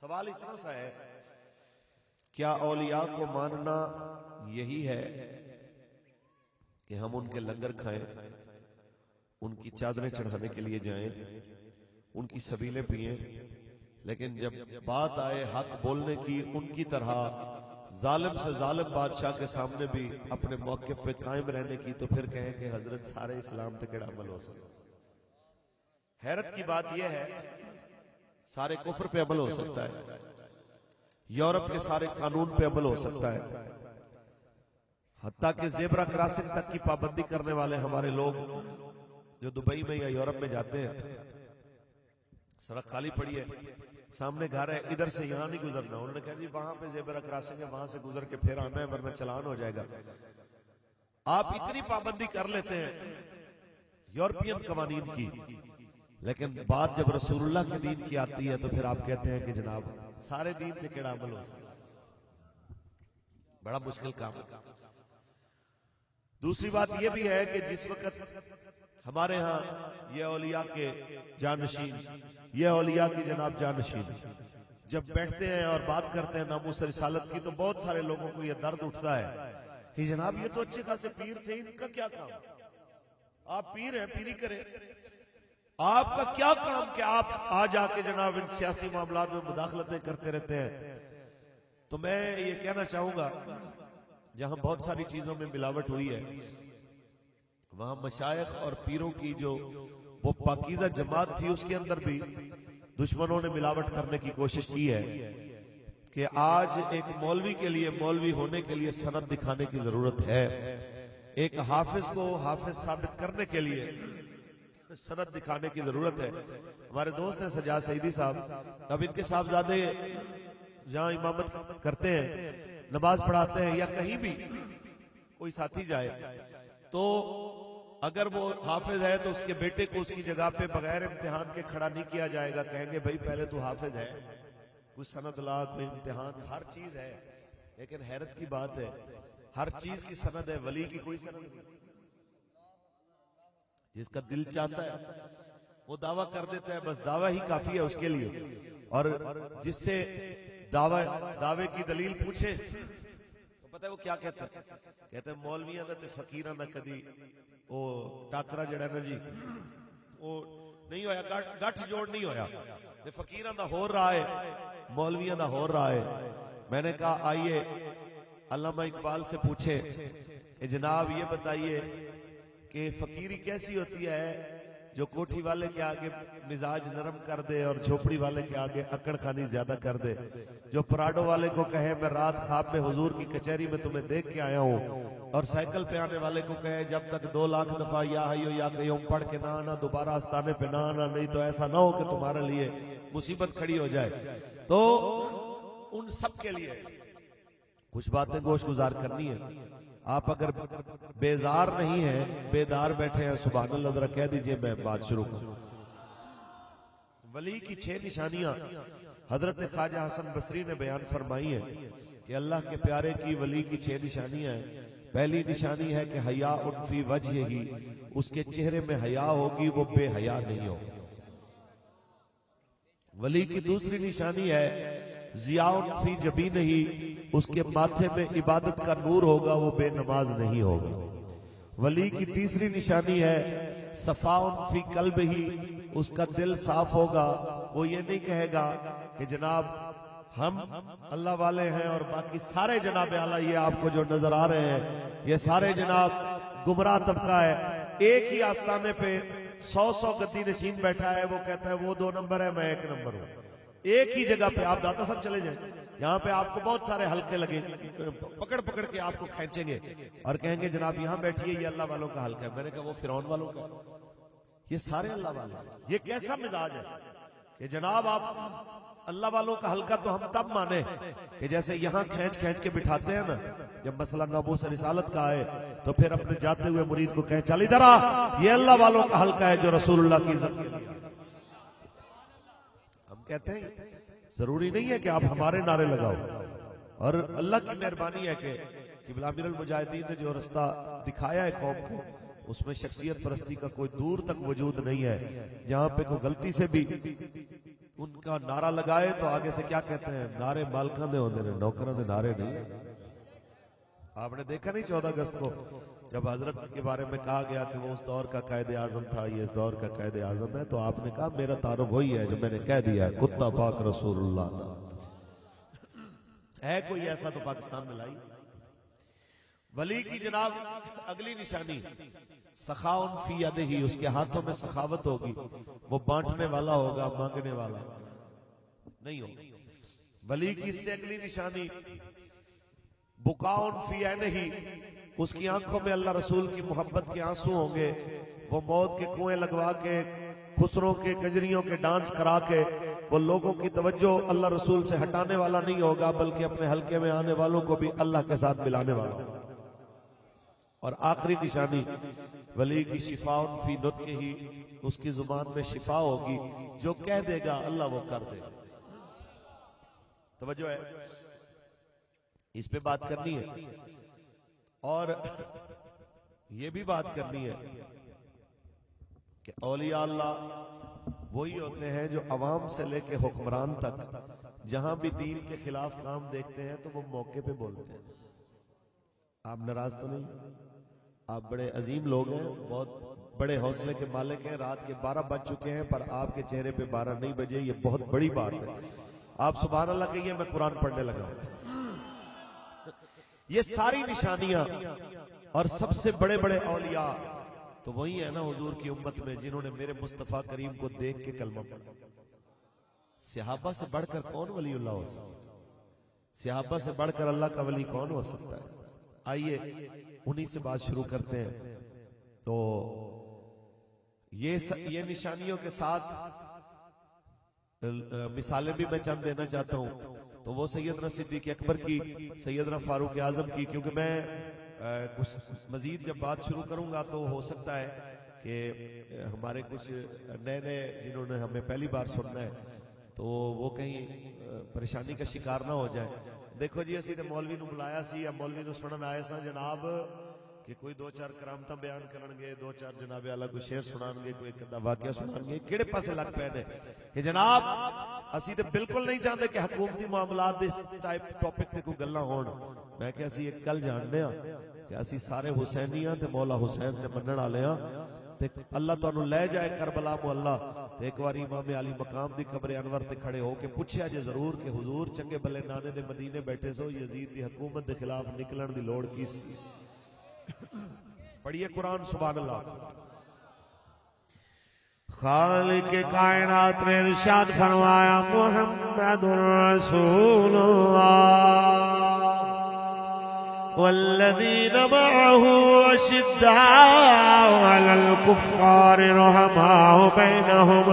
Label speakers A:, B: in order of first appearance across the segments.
A: سوال اتنا سا ہے، کیا اولیاء کو ماننا یہی ہے کہ ہم ان کے لنگر کھائیں، ان کی چادریں چڑھانے کے لیے جائیں، ان کی سبیلیں پئیں، لیکن جب بات آئے حق بولنے کی ان کی طرح ظالم سے ظالم بادشاہ کے سامنے بھی اپنے موقف پہ قائم رہنے کی، تو پھر کہیں کہ حضرت سارے اسلام پہ کیڑا عمل ہو سکتا؟ حیرت کی بات یہ ہے، سارے کفر پہ عمل ہو سکتا ہے، یورپ کے سارے قانون پہ عمل ہو سکتا ہے، حتیٰ کہ زیبرا کراسنگ تک کی پابندی کرنے والے ہمارے لوگ جو دبئی میں یا یورپ میں جاتے ہیں، سڑک خالی پڑی ہے، سامنے گھر ہے، ادھر سے یہاں نہیں گزرنا، انہوں نے کہا جی وہاں پہ زیبرا کراسنگ ہے، وہاں سے گزر کے پھر آنا ہے ورنہ چلان ہو جائے گا۔ آپ اتنی پابندی کر لیتے ہیں یورپین قوانین کی، لیکن بات جب رسول اللہ کے دین کی آتی ہے تو پھر آپ کہتے ہیں کہ جناب سارے دین پہ کیڑا عمل ہو سکتا ہے۔ بڑا مشکل کام ہے۔ دوسری بات یہ بھی ہے کہ جس وقت ہمارے ہاں یہ اولیاء کے جانشین، یہ اولیاء کی جناب جانشین جب بیٹھتے ہیں اور بات کرتے ہیں ناموس رسالت کی، تو بہت سارے لوگوں کو یہ درد اٹھتا ہے کہ جناب یہ تو اچھے خاصے پیر تھے، ان کا کیا کام؟ آپ پیر ہیں، پیری کریں، آپ کا کیا کام کہ آپ آ جا کے جناب ان سیاسی معاملات میں مداخلتیں کرتے رہتے ہیں؟ تو میں یہ کہنا چاہوں گا، جہاں بہت ساری چیزوں میں ملاوٹ ہوئی ہے، وہاں مشائخ اور پیروں کی جو وہ پاکیزہ جماعت تھی، اس کے اندر بھی دشمنوں نے ملاوٹ کرنے کی کوشش کی ہے کہ آج ایک مولوی کے لیے، مولوی ہونے کے لیے سند دکھانے کی ضرورت ہے، ایک حافظ کو حافظ ثابت کرنے کے لیے سند دکھانے کی ضرورت ہے۔ ہمارے دوست ہیں سجاد سعیدی صاحب، اب ان کے صاحبزادے جہاں امامت کرتے ہیں، نماز پڑھاتے ہیں، یا کہیں بھی کوئی ساتھی جائے تو اگر وہ حافظ ہے تو اس کے بیٹے کو اس کی جگہ پہ بغیر امتحان کے کھڑا نہیں کیا جائے گا، کہیں گے بھائی پہلے تو حافظ ہے، کوئی سند لا، کوئی امتحان، ہر چیز ہے، لیکن حیرت کی بات ہے ہر چیز کی سند ہے، ولی کی کوئی سند نہیں۔ جس کا دل چاہتا ہے وہ دعویٰ کر دیتا ہے، بس دعویٰ ہی کافی ہے اس کے لیے، اور جس سے دعوے کی دلیل پوچھے تو پتہ ہے وہ کیا کہتا ہے؟ کہتے ہیں مولویاں دا تے فقیراں دا کدی او ٹاکرا جڑا نا جی وہ نہیں ہویا، گٹھ جوڑ نہیں ہویا، تے فقیراں دا ہو رہا ہے، مولویاں دا ہو رہا ہے۔ میں نے کہا آئیے علامہ اقبال سے پوچھے کہ جناب یہ بتائیے کہ فقیری کیسی ہوتی ہے جو کوٹھی والے کے آگے مزاج نرم کر دے اور جھوپڑی والے کے آگے اکڑ خانی زیادہ کر دے، جو پراڈو والے کو کہے میں رات خواب میں حضور کی کچہری میں تمہیں دیکھ کے آیا ہوں، اور سائیکل پہ آنے والے کو کہے جب تک 2 لاکھ دفعہ یا حیو یا قیوم پڑھ کے نہ آنا، دوبارہ آستانے پہ نہ آنا، نہیں تو ایسا نہ ہو کہ تمہارے لیے مصیبت کھڑی ہو جائے۔ تو ان سب کے لیے کچھ باتیں گوش گزار کرنی ہے۔ آپ اگر بیزار نہیں ہیں، بیدار بیٹھے ہیں، سبحان اللہ ذرا کہہ دیجئے، میں بات شروع کروں۔ ولی کی 6 نشانیاں حضرت خواجہ حسن بصری نے بیان فرمائی ہیں کہ اللہ کے پیارے کی ولی کی 6 نشانیاں ہیں۔ پہلی نشانی ہے کہ حیاء فی وجہ ہی، اس کے چہرے میں حیا ہوگی، وہ بے حیا نہیں ہوگا۔ ولی کی دوسری نشانی ہے ضیاء فی جبینہ ہی، اس کے ماتھے میں عبادت کا نور ہوگا، وہ بے نماز نہیں ہوگا۔ ولی کی تیسری نشانی ہے صفاء فی قلب ہی، اس کا دل صاف ہوگا، وہ یہ نہیں کہے گا کہ جناب ہم اللہ والے ہیں اور باقی سارے جناب اعلیٰ یہ آپ کو جو نظر آ رہے ہیں یہ سارے جناب گمراہ طبقہ ہے۔ ایک ہی آستانے پہ 100 گدی نشین بیٹھا ہے، وہ کہتا ہے وہ 2 نمبر ہے، میں 1 نمبر ہوں۔ ایک ہی جگہ پہ آپ داتا صاحب چلے جائیں، یہاں پہ آپ کو بہت سارے حلقے لگے، پکڑ پکڑ کے آپ کو کھینچیں گے اور کہیں گے جناب یہاں بیٹھیے، یہ اللہ والوں کا حلقہ ہے۔ میں نے کہا وہ فرعون والوں کا، یہ سارے اللہ والے ہیں۔ یہ کیسا مزاج ہے کہ جناب آپ اللہ والوں کا حلقہ تو ہم تب مانے کہ جیسے یہاں کھینچ کھینچ کے بٹھاتے ہیں نا، جب مسئلہ ناموس رسالت کا آئے تو پھر اپنے جاتے ہوئے مرید کو کہیں چل ادھر آ، یہ اللہ والوں کا حلقہ ہے جو رسول اللہ کی عزت کے لیے۔ ہم کہتے ہیں ضروری نہیں ہے کہ آپ ہمارے نعرے لگاؤ، اور اللہ کی مہربانی ہے کہ قبلہ امیر المجاہدین نے جو رستہ دکھایا ہے قوم کو، اس میں شخصیت پرستی کا کوئی دور تک وجود نہیں ہے۔ جہاں پہ کوئی غلطی سے بھی ان کا نعرہ لگائے تو آگے سے کیا کہتے ہیں؟ نعرے مالکاں دے ہوندے نے، نوکراں دے نعرے نہیں۔ آپ نے دیکھا نہیں 14 اگست کو جب حضرت کے بارے میں کہا گیا کہ وہ اس دور کا قائد اعظم تھا، یہ اس دور کا قائد اعظم ہے، تو آپ نے کہا میرا تعارف وہی ہے جو میں نے کہہ دیا ہے، کتا پاک رسول اللہ تھا۔ ہے کوئی ایسا تو پاکستان میں لائی۔ ولی کی جناب اگلی نشانی سخاؤن فی یدہ، اس کے ہاتھوں میں سخاوت ہوگی، وہ بانٹنے والا ہوگا، مانگنے والا نہیں ہوگا۔ ولی کی اس سے اگلی نشانی بکاؤن فی عینہ، اس کی آنکھوں میں اللہ رسول کی محبت کے آنسو ہوں گے، وہ موت کے کنویں لگوا کے، خسروں کے، کجریوں کے ڈانس کرا کے وہ لوگوں کی توجہ اللہ رسول سے ہٹانے والا نہیں ہوگا، بلکہ اپنے حلقے میں آنے والوں کو بھی اللہ کے ساتھ ملانے والا ہوگا۔ اور آخری نشانی ولی کی شفاؤن فی نطقہ، اس کی زبان میں شفا ہوگی، جو کہہ دے گا اللہ وہ کر دے گا۔ توجہ ہے، اس پہ بات کرنی ہے، اور یہ بھی بات کرنی ہے کہ اولیاء اللہ وہی ہوتے ہیں جو عوام سے لے کے حکمران تک جہاں بھی دین کے خلاف کام دیکھتے ہیں تو وہ موقع پہ بولتے ہیں۔ آپ ناراض تو نہیں؟ آپ بڑے عظیم لوگ ہیں، بہت بڑے حوصلے کے مالک ہیں، رات کے 12 بج چکے ہیں پر آپ کے چہرے پہ 12 نہیں بجے، یہ بہت بڑی بات ہے۔ آپ سبحان اللہ کہیے، میں قرآن پڑھنے لگا ہوں۔ یہ ساری نشانیاں اور سب سے بڑے بڑے اولیاء تو وہی ہے نا حضور کی امت میں جنہوں نے میرے مصطفیٰ کریم کو دیکھ کے کلمہ پڑھا۔ صحابہ سے بڑھ کر کون ولی اللہ ہو سکتا ہے؟ صحابہ سے بڑھ کر اللہ کا ولی کون ہو سکتا ہے؟ آئیے انہی سے بات شروع کرتے ہیں۔ تو یہ نشانیوں کے ساتھ مثالیں بھی میں چند دینا چاہتا ہوں، تو وہ سیدنا صدیق اکبر کی، سیدنا فاروق اعظم کی، کیونکہ میں کچھ مزید جب بات شروع کروں گا تو ہو سکتا ہے کہ ہمارے کچھ نئے نئے جنہوں نے ہمیں پہلی بار سننا ہے تو وہ کہیں پریشانی کا شکار نہ ہو جائے۔ دیکھو جی، اسی تے مولوی نو بلایا سی، مولوی نو سنن آئے سا جناب کہ کوئی 2-4 کرامتاں بیان کرن گے، 2-4 جناب اعلیٰ کوئی شعر سنان گے، کوئی ایک واقعہ سنان گے، کیڑے پاسے لگ پے نے کہ جناب اسی تے بالکل نہیں چاہتے کہ حکومتی معاملات دے اس ٹائپ ٹاپک تے کوئی گلاں ہون۔ میں کہ اسی ایک گل جاننے ہاں کہ اسی سارے حسینی ہاں تے مولا حسین تے منن والے ہاں، تے اللہ تانوں لے جائے کربلا معلّہ تے ایک واری امام علی مقام دی قبر انور تے کھڑے ہو کے پوچھیا جے ضرور کہ حضور چنگے بلے نانے دے مدینے بیٹھے سو، یزید دی حکومت دے خلاف نکلن دی لوڑ کی سی؟ پڑھیے قرآن سبحان اللہ۔
B: خالق کائنات نے ارشاد فرمایا محمد رسول اللہ والذین معه اشداء علی الکفار رحماء بینہم۔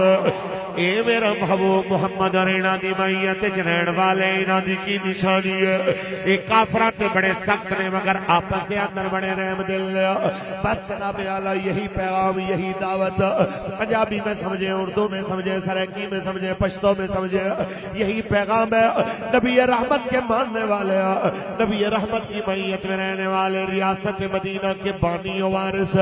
B: اے میرا محبوب محمد اور انہاں دی میت جنین والے انہاں دی کی نشانی ہے؟ اے کافرات بڑے سخت نے مگر آپس کے اندر بڑے رحم دل۔ بس جناب اعلیٰ یہی پیغام، یہی دعوت پنجابی میں سمجھے، اردو میں سمجھے، سرائکی میں سمجھے، پشتو میں سمجھے، یہی پیغام ہے نبی رحمت کے ماننے والے، نبی رحمت کی میت میں رہنے والے، ریاست مدینہ کے بانی و وارث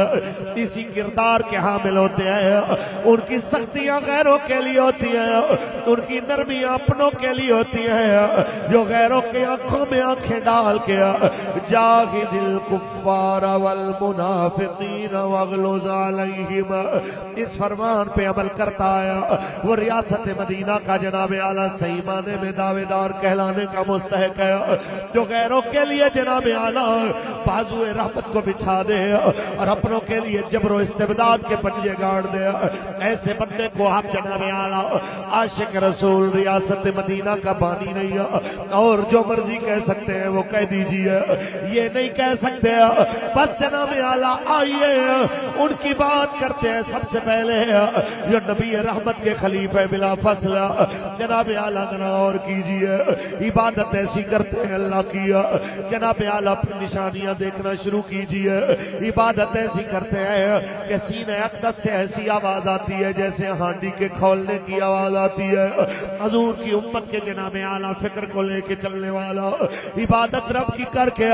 B: اسی کردار کے حامل ہوتے ہیں۔ ان کی سختیاں غیروں کے لیے ہوتی ہے، ان کی نرمیاں اپنوں کے لیے ہوتی ہے، جو غیروں کے آنکھوں میں آنکھیں ڈال کے جاہد الکفار والمنافقین واغلظ علیہم اس فرمان پہ عمل کرتا ہے، وہ ریاست مدینہ کا جناب اعلیٰ صحیح معنی میں دعوے دار کہلانے کا مستحق ہے، جو غیروں کے لیے جناب اعلیٰ بازو رحمت کو بچھا دے اور اپنوں کے لیے جبر و استبداد کے پنجے گاڑ دے۔ ایسے بندے کو آپ جناب اعلیٰ عاشق رسول ریاست مدینہ کا بانی نہیں ہے، اور جو مرضی کہہ سکتے ہیں وہ کہہ دیجئے، یہ نہیں کہہ سکتے۔ بس جناب اعلیٰ آئیے ان کی بات کرتے ہیں۔ سب سے پہلے جو نبی رحمت کے خلیفہ بلا فصل جناب اعلیٰ غور کیجئے، عبادت ایسی کرتے ہیں اللہ کی، جناب اعلیٰ اپنی نشانیاں دیکھنا شروع کیجئے، عبادت ایسی کرتے ہیں کہ سینہ اقدس سے ایسی آواز آتی ہے جیسے ہانڈی کے کھول کھولنے کی آواز آتی ہے. حضور کی امت کے جناب اعلیٰ فکر کو لے کے چلنے والا, عبادت رب کی کر کے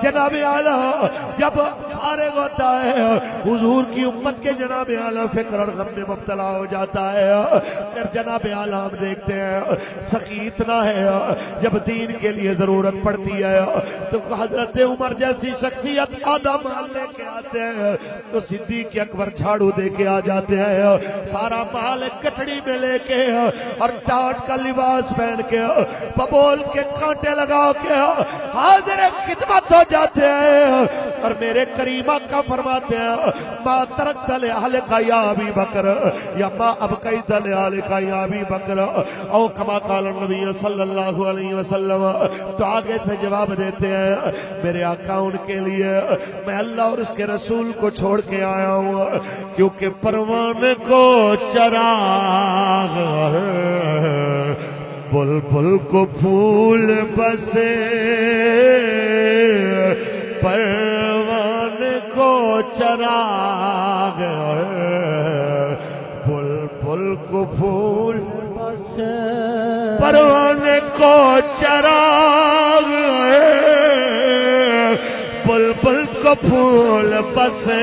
B: جناب اعلیٰ جب فارغ ہوتا ہے, حضور کی امت کے جناب اعلیٰ فکر اور غم میں مبتلا ہو جاتا ہے. پھر جناب اعلیٰ ہم دیکھتے ہیں سخی اتنا ہے, جب دین کے لیے ضرورت پڑتی ہے تو حضرت عمر جیسی شخصیت آدھا مال لے کے آتے ہیں تو صدیق اکبر جھاڑو دے کے آ جاتے ہیں, سارا مال کٹڑی میں لے کے اور ٹاٹ کا لباس پہن کے ببول کے کانٹے لگا کے حاضر خدمت ہو جاتے ہیں. اور میرے کریم آقا فرماتے ہیں ما ترکت لأہلک یا ابی بکر یا ما ابقیت لأہلک یا ابی بکر او کما قال النبی صلی اللہ علیہ وسلم. تو آگے سے جواب دیتے ہیں میرے آقا ان کے لیے میں اللہ اور اس کے رسول کو چھوڑ کے آیا ہوں, کیونکہ پروان کو چراغ بلبل کو پھول بسے, پروان کو چراغ بلبل کو پھول بسے, پروان کو چراغ بلبل کو پھول بسے,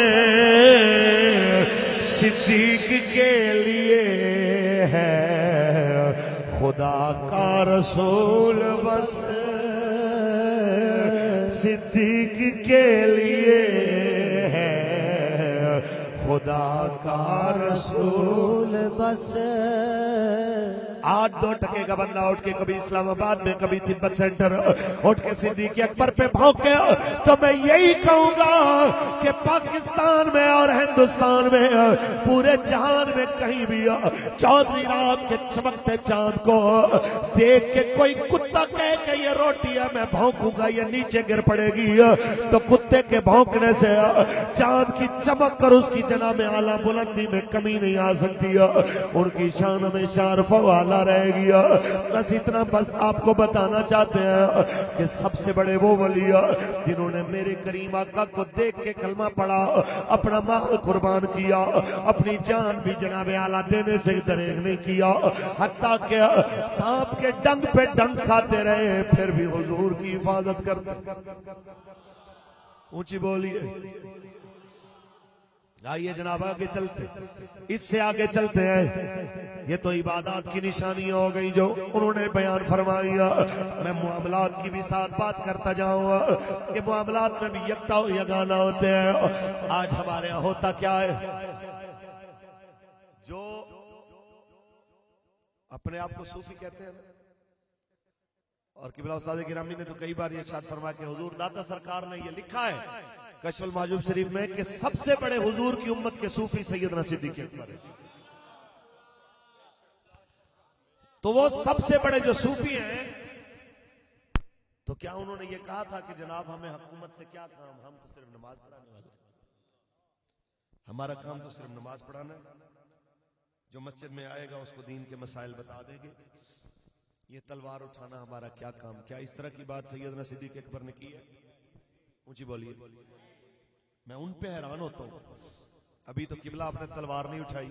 B: صدیق کے لیے ہے خدا کا رسول بسے, صدیق کے لیے ہے خدا کا رسول بسے. 8-2 کا بندہ اٹھ کے کبھی اسلام آباد میں کبھی تبت سینٹر اٹھ کے صدیق اکبر پہ بھونکے تو میں یہی کہوں گا کہ پاکستان میں اور ہندوستان میں پورے جہان میں کہیں بھی چودھری رات کے چمکتے چاند کو دیکھ کے کوئی کتا کہے کہ یہ روٹی ہے میں بھونکوں گا یہ نیچے گر پڑے گی, تو کتے کے بھونکنے سے چاند کی چمک اور اس کی جناب اعلیٰ بلندی میں کمی نہیں آ سکتی, ان کی شان میں شارف والا رہ گیا. بس اتنا بس آپ کو بتانا چاہتے ہیں کہ سب سے بڑے وہ ولی جنہوں نے میرے کریم آقا کو دیکھ کے کلمہ پڑھا, اپنا مال قربان کیا, اپنی جان بھی جناب اعلیٰ دینے سے دریغ نہیں کیا, حتیٰ کہ سانپ کے ڈنگ پہ ڈنگ کھاتے رہے پھر بھی حضور کی حفاظت کرتے. اونچی بولیے. آئیے جناب آگے چلتے, اس سے آگے چلتے ہیں. یہ تو عبادات کی نشانیاں ہو گئی جو انہوں نے بیان فرمائی. میں معاملات کی بھی ساتھ بات کرتا جاؤں کہ معاملات میں بھی یکتا و یگانہ ہوتے ہیں. آج ہمارے یہاں ہوتا کیا ہے, جو اپنے آپ کو صوفی کہتے ہیں, اور قبلہ استاد گرامی نے تو کئی بار یہ ارشاد فرمایا کہ حضور داتا سرکار نے یہ لکھا ہے کشف المحجوب شریف میں کہ سب سے بڑے حضور کی امت کے صوفی سیدنا صدیق اکبر ہے. تو وہ سب سے بڑے جو صوفی ہیں تو کیا انہوں نے یہ کہا تھا کہ جناب ہمیں حکومت سے کیا کام, ہم تو صرف نماز پڑھانے والے, ہمارا کام تو صرف نماز پڑھانا ہے, جو مسجد میں آئے گا اس کو دین کے مسائل بتا دیں گے, یہ تلوار اٹھانا ہمارا کیا کام. کیا اس طرح کی بات سیدنا صدیق اکبر نے کی ہے؟ اونچی بولیے. میں ان پہ حیران ہوتا ہوں. ابھی تو قبلہ آپ نے تلوار نہیں اٹھائی,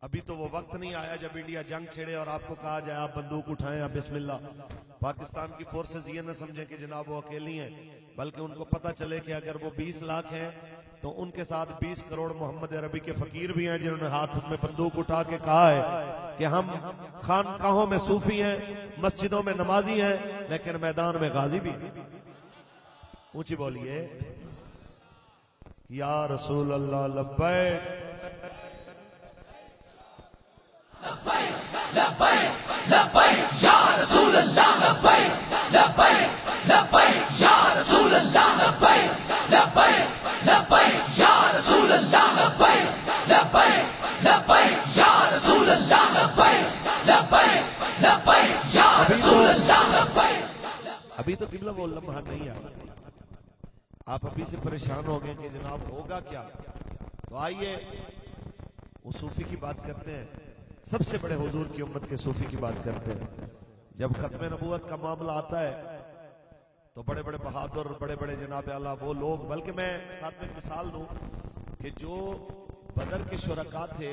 B: ابھی تو وہ وقت نہیں آیا جب انڈیا جنگ چھیڑے اور آپ کو کہا جائے آپ بندوق اٹھائیں, آپ بسم اللہ. پاکستان کی فورسز یہ نہ سمجھیں کہ جناب وہ اکیلی ہیں, بلکہ ان کو پتہ چلے کہ اگر وہ 20 لاکھ ہیں تو ان کے ساتھ 20 کروڑ محمد عربی کے فقیر بھی ہیں جنہوں نے ہاتھ میں بندوق اٹھا کے کہا ہے کہ ہم خانقاہوں میں صوفی ہیں, مسجدوں میں نمازی ہیں, لیکن میدان میں غازی بھی ہیں. اونچی بولیے. یا رسول اللہ لبیک
C: لبیک لبیک لبیک یا رسول اللہ لبیک لبیک لبیک یا رسول اللہ لبیک لبیک لبیک یا رسول اللہ لبیک لبیک لبیک یا رسول اللہ لبیک لبیک لبیک یا رسول اللہ لبیک.
B: ابھی تو قبلہ وہ لمحہ نہیں آیا, آپ ابھی سے پریشان ہو گئے کہ جناب ہوگا کیا. تو آئیے وہ صوفی کی بات کرتے ہیں, سب سے بڑے حضور کی امت کے صوفی کی بات کرتے ہیں. جب ختم نبوت کا معاملہ آتا ہے تو بڑے بڑے بہادر, بڑے بڑے جناب اعلیٰ وہ لوگ, بلکہ میں ساتھ میں مثال دوں کہ جو بدر کے شرکاء تھے,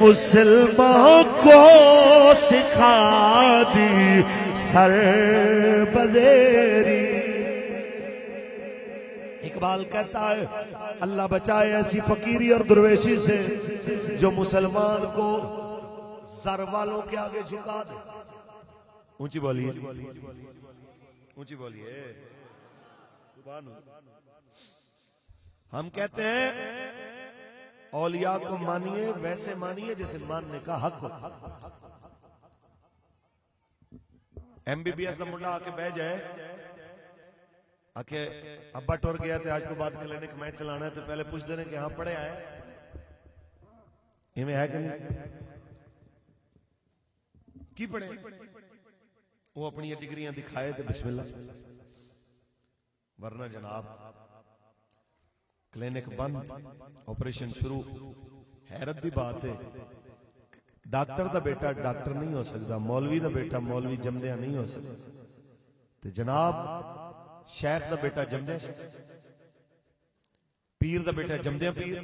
B: مسلمان کو سکھا دی سر بزیری. اقبال کہتا ہے اللہ بچائے ایسی فقیری اور درویشی سے جو مسلمان کو زر والوں کے آگے جھکا دے. اونچی بولیے, اونچی بولیے. ہم کہتے ہیں اولیاء کو مانیے ویسے مانیے جیسے ماننے کا حق ہو. MBBS کا منڈا آ کے بہ جائے آ کے ابا ٹر گیا تھے آج کو بعد کلینک میں چلانا ہے تو پہلے پوچھتے ہیں کہ ہاں پڑھے آئے یہ میں ہے کہ نہیں کی پڑھے وہ اپنی ڈگریاں دکھائے تو بسم اللہ. ورنہ جناب کلینک بند آپریشن شروع. حیرت دی بات ہے ڈاکٹر دا بیٹا ڈاکٹر نہیں ہو سکتا, مولوی دا بیٹا مولوی جمدیا نہیں ہو سکتا, تو جناب شیخ دا بیٹا جمدیا پیر دا بیٹا جمدیا پیر.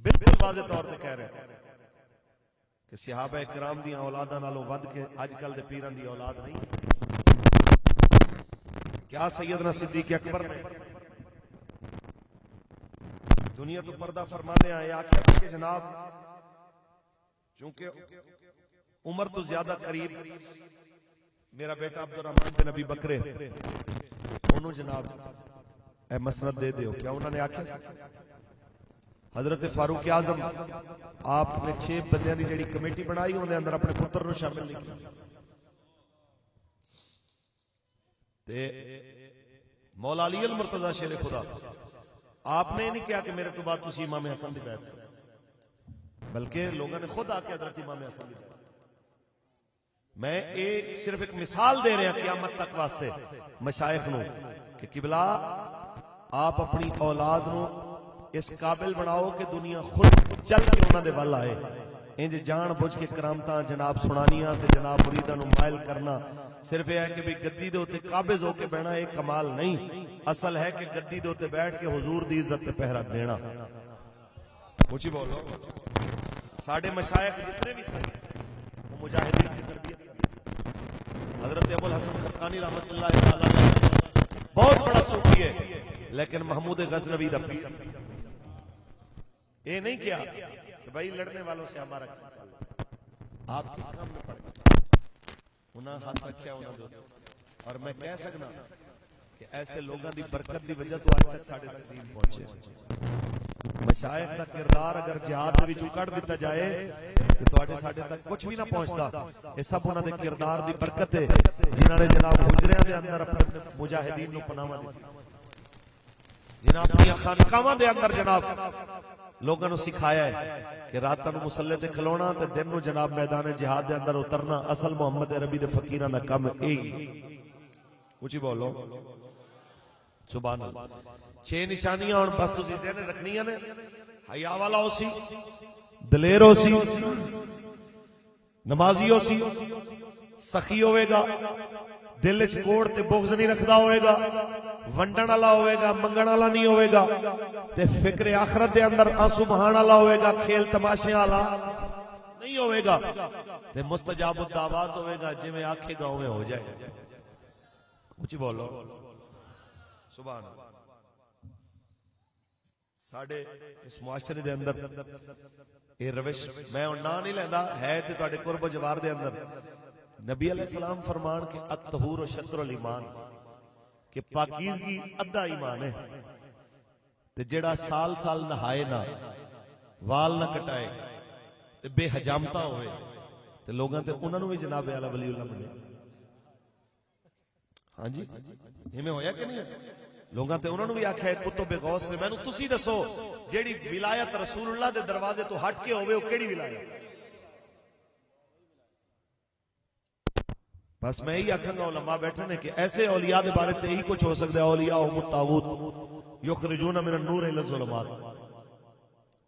B: بالکل واضح طور پہ کہہ رہے ہیں کہ صحابہ کرام دی اولاداں نالوں ود کے اج کل دے پیراں دی اولاد نہیں. کیا سیدنا صدیق اکبر نے دنیا تو پردہ فرمانے آئے آخیا سی کہ جناب چونکہ عمر تو زیادہ قریب میرا بیٹا عبد الرحمن بن ابی بکرے انہوں جناب اے مسند دے دیو. کیا انہوں نے آخیا سی حضرت فاروق اعظم آپ نے 6 بندیاں دی جڑی کمیٹی بنائی انہوں نے اندر اپنے پتر نو شامل نہیں کیا. تے مولا علی المرتضی شیر خدا آپ نے نہیں کہا کہ میرے تو بعد تسی امام حسن دی بیعت کرو, بلکہ لوگوں نے خود آ کے حضرت امام حسن دی بیعت. میں ایک صرف ایک مثال دے رہے ہیں قیامت تک واسطے مشائخ نو کہ قبلہ آپ اپنی اولاد نو اس قابل بناؤ کہ دنیا خود چل کے انہاں دے ول آئے. انج جان بوجھ کے کرامتاں جناب سنانیاں تے جناب مریداں نو مائل کرنا صرف یہ ہے کہ بھی گدی دے اوتے قابض ہو کے بہنا ایک کمال نہیں, اصل ہے کہ گدی دے اوتے بیٹھ کے حضور دی عزت تے پہرا دینا. اونچی بولو. ساڈے مشائخ جتنے بھی سن وہ مجاہدین کی تربیت. حضرت ابو الحسن خرقانی رحمۃ اللہ تعالی علیہ بہت بڑا صوفی ہے لیکن محمود غزنوی دا پیر. یہ نہیں کیا کہ بھائی لڑنے والوں سے ہمارا آپ کس کام میں پڑ گئے, انہاں ہاتھ رکھیا انہاں دے. اور میں کہہ سکنا کہ ایسے لوگاں دی برکت دی وجہ تو آج تک ساڈے تک دین پہنچے. مشائخ دا کردار اگر جہاد دے وچوں کڈ دتا جائے تے تواڈے ساڈے تک کچھ بھی نہ پہنچدا. یہ سب انہاں دے کردار دی برکت ہے جنہاں نے جناب حجریاں دے اندر اپنے مجاہدین نو پناہاں دتی, جناب اپنی خانقاہاں دے اندر جناب لوگوں نے سکھایا ہے کہ راتاں نو مصلی تے کھلونا تے دن نو جناب میدان جہاد دے اندر اترنا. اصل محمد عربی دے فقیراں دا کم اے. اونچی بولو سبحان اللہ. 6 نشانیاں ہن بس تسی ذہن رکھنیاں نے. حیا والا ہو سی, دلیر ہو سی, نمازی ہو سی, سخی ہوے گا, دل وچ کوڑ تے بغض نہیں رکھدا ہوئے گا, ونڈن والا ہوئے گا, منگن والا نہیں ہوئے گا, تے فکر آخرت دے اندر آنسو بہان والا ہوئے گا, کھیل تماشے والا نہیں ہوئے گا, تے مستجاب الدعوات ہوئے گا, جویں آکھے گا اوویں ہو جائے گا. اونچی بولو سبحان اللہ. ساڈے اس معاشرے دے اندر اے روش میں ہن نہ نہیں لیندا ہے تے تواڈے قرب و جوار دے اندر نبی علیہ السلام فرمان کہ الطہور شطر الایمان, کہ پاکیزگی ادھا ایمان ہے. تے جڑا سال سال نہائے نہ, وال نہ کٹائے, تے بے حجامتا ہوئے, تے لوگاں تے انہاں نوں وی جناب اعلی ولی اللہ بنے. ہاں جی ایویں ہویا کہ نہیں؟ لوگاں تے انہاں نوں وی آکھیا کتب غوث نے مینوں تسی دسو جیڑی ولایت رسول اللہ دے دروازے تو ہٹ کے ہوئے او کیڑی ولایت؟ بس میں یہی آکھاں گا علماء بیٹھے نے کہ ایسے اولیاء دے بارے تے یہی کچھ ہو سکتا ہے. اولیاء ہم الطاغوت یخرجون من النور الى الظلمات.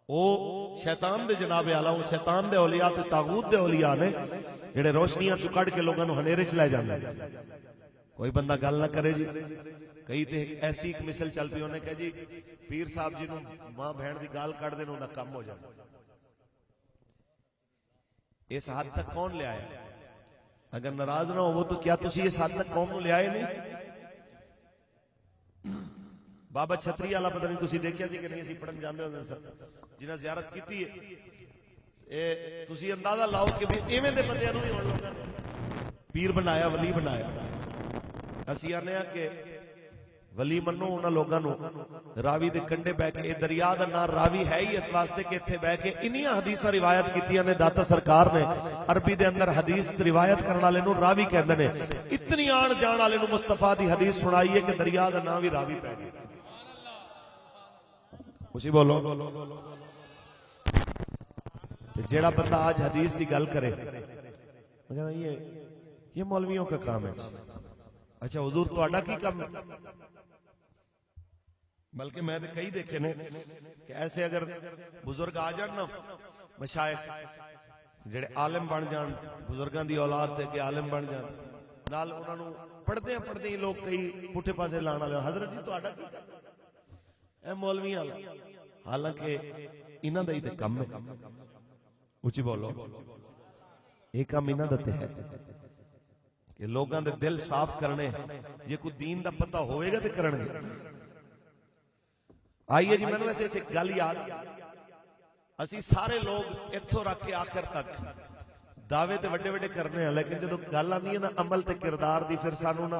B: او شیطان دے جناب اعلی, شیطان دے اولیاء تے طاغوت دے اولیاء نے جڑے روشنیاں چوں کڈ کے لوگاں نوں ہنیرے چ لے جاندے. کوئی بندہ گل نہ کرے جی, کئی تے ایسی ایک مثل چل پئی انہیں کہ جی
A: پیر صاحب جی ماں بہن کی گال کٹ دین انہاں کم ہو جائے. اس حد تک کون لے آیا؟ اگر ناراض نہ ہو تو کیا تسی اس حد تک قوم کو لے آئے نہیں؟ بابا چھتری والا پتہ نہیں تسی دیکھیا سی کہ نہیں؟ اسی پڑھن جاندے ہوندے سر جنہاں زیارت کیتی ہے. اے تسی اندازہ لاؤ کہ ایویں دے بندیاں نوں ہی ہن لوکاں نے پیر بنایا، ولی بنایا. اسی آنے کہ ولی منو انہاں لوگاں نو راوی دے کنڈے بہ کے، دریا دا نام راوی ہے ہی اس واسطے کہ اتنے بہ کے انہیاں حدیثاں روایت کیتیاں نے داتا سرکار نے. عربی دے اندر حدیث روایت کرن والے نو راوی کہندے نے. اتنی آن جان والے نو مصطفیٰ دی حدیث سنائی ہے کہ دریا دا نام بھی راوی پہ گیا. اسی بولو تے جیڑا بندہ آج حدیث دی گل کرے مگر یہ مولویوں کا کام ہے. اچھا حضور تہاڈا کی کام ہے؟ بلکہ میں نے کئی دیکھے نے کہ ایسے اگر بزرگ آ جان نا، مشائخ جڑے عالم بن جان، بزرگاں دی اولاد تے کہ عالم بن جان، نال انہاں نو پڑھدے پڑھدے ہی لوگ کئی پٹھے پاسے لان والے، حضرت جی تہاڈا کی اے مولوی والا. حالانکہ انہاں دا ہی تے کم ہے. اچھی بولو، ایک کام انہاں دا تے ہے کہ لوگاں دے دل صاف کرنے. جے کوئی دین دا پتہ ہوئے گا تے کرن گے. آئیے جی، میں نے ویسے ایک گل یاد، اسی سارے لوگ اتھوں رکھ کے آخر تک دعوے تے وڈے وڈے کرنے ہیں، لیکن جدو گل آندی ہے نا عمل تے کردار دی، پھر سانو نا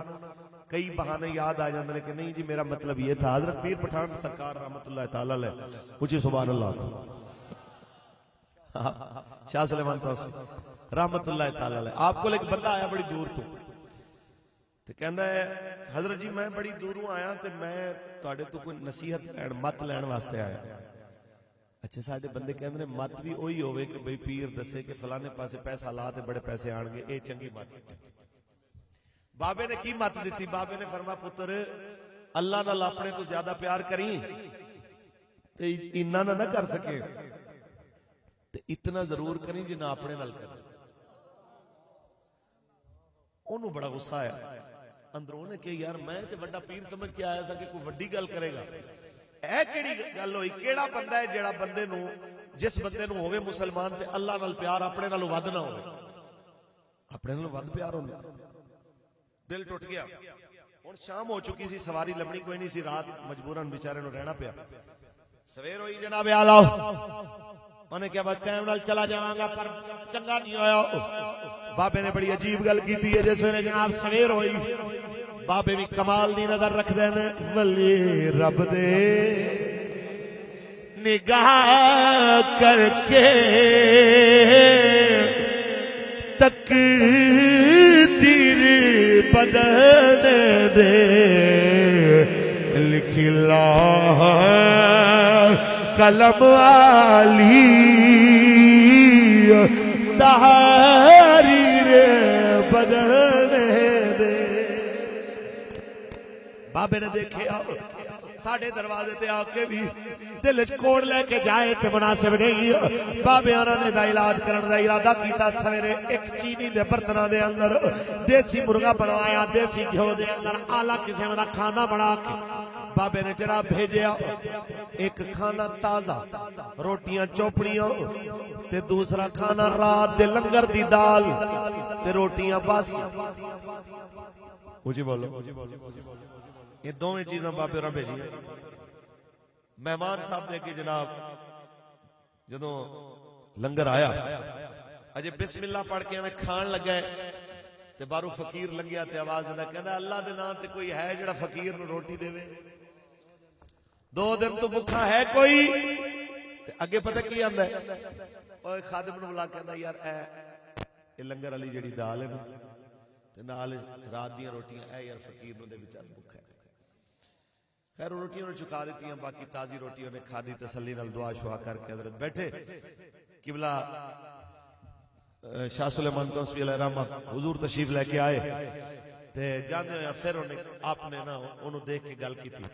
A: کئی بہانے یاد آ جاندے نے کہ نہیں جی میرا مطلب یہ تھا. حضرت پیر پٹھان سرکار رحمت اللہ تعالی علیہ، اونچی سبحان اللہ، شاہ سلیمان توسی رحمت اللہ تعالی علیہ، آپ کو ایک بندہ آیا بڑی دور تو کہندا ہے حضرت جی میں بڑی دوروں آیا تے میں تواڈے تو کوئی نصیحت لین مت لین واسطے آیا. اچھا ساڈے بندے کہندے نے مت بھی وہی ہوے کہ بھئی پیر دسے کہ فلانے پاسے پیسہ لا تے بڑے پیسے آن گے، اے چنگی مت. بابے نے کی مت دیتی؟ بابے نے فرمایا پتر اللہ نال اپنے تو زیادہ پیار کریں تے اتنا نہ کر سکے تے اتنا ضرور کریں جنا اپنے نال کرے. انہوں بڑا غصہ آیا اندروں نے کہ یار میں تے بڑا پیر سمجھ کے آیا سا کہ کوئی وڈی گل کرے گا. اے کیڑی گل ہوئی؟ کیڑا بندہ ہے جیڑا بندے نو، جس بندے نو ہوے مسلمان تے اللہ نال پیار اپنے نالوں ود نہ ہوے، اپنے نالوں ود پیار ہوندا. دل ٹوٹ گیا. ہن شام ہو چکی سی، سواری لبنی کوئی نہیں سی، رات مجبوراً بیچارے نو رہنا پیا. سویر ہوئی جناب آلو، انہیں کیا بس ٹائم نال چلا جاواں گا پر چنگا نہیں ہویا. بابے نے بڑی عجیب گل کیتی ہے. جس ویلے جناب سویر ہوئی، بابے بھی کمال دی نظر رکھ دے نے. ولی رب دے نگاہ کر کے تقدیر بدلنے دے، لکھ لا قلم والی تحریر بدلنے دے. بابے نے دیکھے ساڑھے دروازے تے آ کے بھی دل وچ کوڑ لے کے جائے تے مناسب نہیں. بابے آنا نے دا علاج کرن دا ارادہ کیتا. سویرے ایک چینی دے برتناں دے اندر دیسی مرغا بنوایا، دیسی گھیو دے اندر اعلیٰ قسم دا کھانا بنا کے بابے نے جناب بھیجیا. ایک کھانا تازہ، روٹیاں چوپڑیاں، تے دوسرا کھانا رات دے لنگر دی دال تے روٹیاں باسی. اونچی بولو. یہ دونوں چیزاں بابے اور بھیجی. مہمان صاحب دے کے جناب جدوں لنگر آیا، اجے بسم اللہ پڑھ کے میں کھان لگا ہے تے بارو فقیر لنگیا تے آواز دیندا کہندا اللہ دے نام تے کوئی ہے جڑا فقیر نو روٹی دے وے؟ 2 دن تو بھکھا ہے کوئی؟ تے اگے پتہ کی آندا ہے؟ اوے خادم نو بلا کہندا یار اے لنگر والی جڑی دال ہے نا تے نال رات دیاں روٹیاں اے یار فقیر نو دے بیچارے بھکھا ہے. خیر روٹیاں نے چکا دیتی ہیں، باقی تازی روٹیوں نے کھا دی. تسلی نال دعا شعا کر کے حضرت بیٹھے. قبلہ شاہ سلیمان توسی علیہ رحمہ حضور تشریف لے کے آئے تے جانے ہوئے پھر آپ نے نا انہوں دیکھ کے گل کی تھی.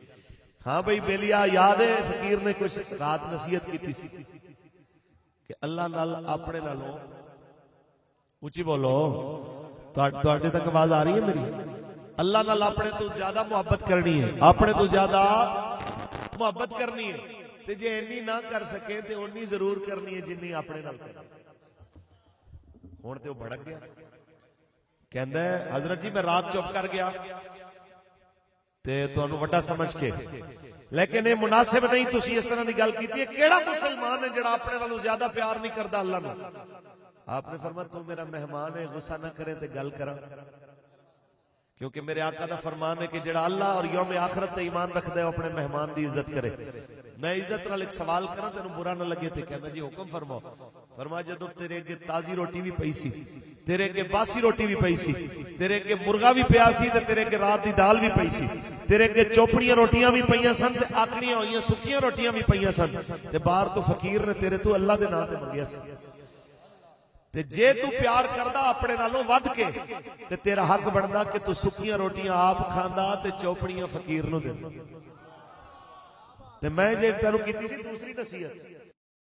A: ہاں بھئی بیلیا یاد ہے فقیر نے کچھ رات نصیحت کی تھی کہ اللہ نال اپنے نالوں، اونچی بولو تواڈے تک آواز آ رہی ہے میری؟ اللہ نال اپنے تو زیادہ محبت کرنی ہے، اپنے تو زیادہ
B: محبت کرنی ہے تے جے اینی نہ کر سکے تے اونی ضرور کرنی ہے جنی اپنے نال کرنی. ہن تے وہ بھڑک گیا, کہندا ہے حضرت جی میں رات چپ کر گیا تے تانوں وڈا سمجھ کے, لیکن یہ مناسب نہیں تسی اس طرح دی گل کیتی ہے. کیڑا مسلمان ہے جڑا اپنے نالوں زیادہ پیار نہیں کردا اللہ نال؟ آپ نے فرمایا تو میرا مہمان ہے, غصہ نہ کرے تے گل کراں, کیونکہ میرے آقا دا فرمان ہے کہ جڑا اللہ اور یوم آخرت تے ایمان رکھدا ہے اپنے مہمان دی عزت کرے. میں عزت نال ایک سوال کراں تینوں برا نہ لگے تے کہنا جی حکم فرماؤ. فرمایا جدوں تیرے اگے تازی روٹی بھی پئی سی, تیرے اگے باسی روٹی بھی پئی سی, تیرے اگے مرغا بھی پیا سی تے تیرے اگے رات دی دال بھی پئی سی, تیرے اگے چوپڑیاں روٹیاں بھی پئیاں سن تے آکڑیاں ہوئیاں سکیاں روٹیاں بھی پئیاں سن, تے باہر تو فقیر نے تیرے تو اللہ دے نام تے منگیا سی. تے جے تو پیار کردا اپنے نالوں ود کے تے تیرا حق بندا کہ تو سکیاں روٹیاں آپ کھاندا تے چوپڑیاں فقیر نو دیندا. تے میں جے تینوں کیتی سی دوسری نصیحت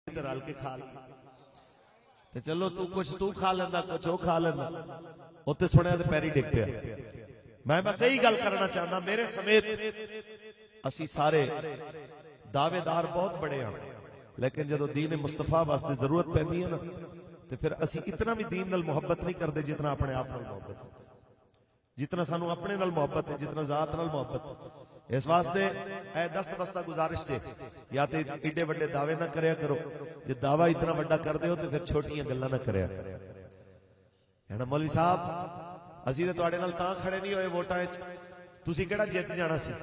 B: تے رل کے کھا لے تے چلو تو کچھ تو کھا لیندا کچھ او کھا لیندا, اوتے سنیا تے پیری ڈگ پیا. میں بس یہی گل کرنا چاہنا, میرے سمیت اسی سارے دعوے دار بہت بڑے ہیں, لیکن جدو دین مصطفیٰ واسطے ضرورت پیندی ہے نا تے پھر اسی اتنا بھی دین نال محبت نہیں کرتے جتنا اپنے آپ نال محبت ہے, جتنا سانو اپنے نال محبت ہے, جتنا ذات نال محبت ہے. اس واسطے اے دست بستہ گزارش تے یا تے ایڈے وڈے دعوے نہ کریا کرو, جے دعویٰ اتنا وڈا کر دیو تے پھر چھوٹیاں گلاں نہ کریا کرو. ہے نا مولوی صاحب, اسی تے تواڈے نال تاں کھڑے نہیں ہوئے ووٹاں وچ, تسی کیڑا جیت جانا سی,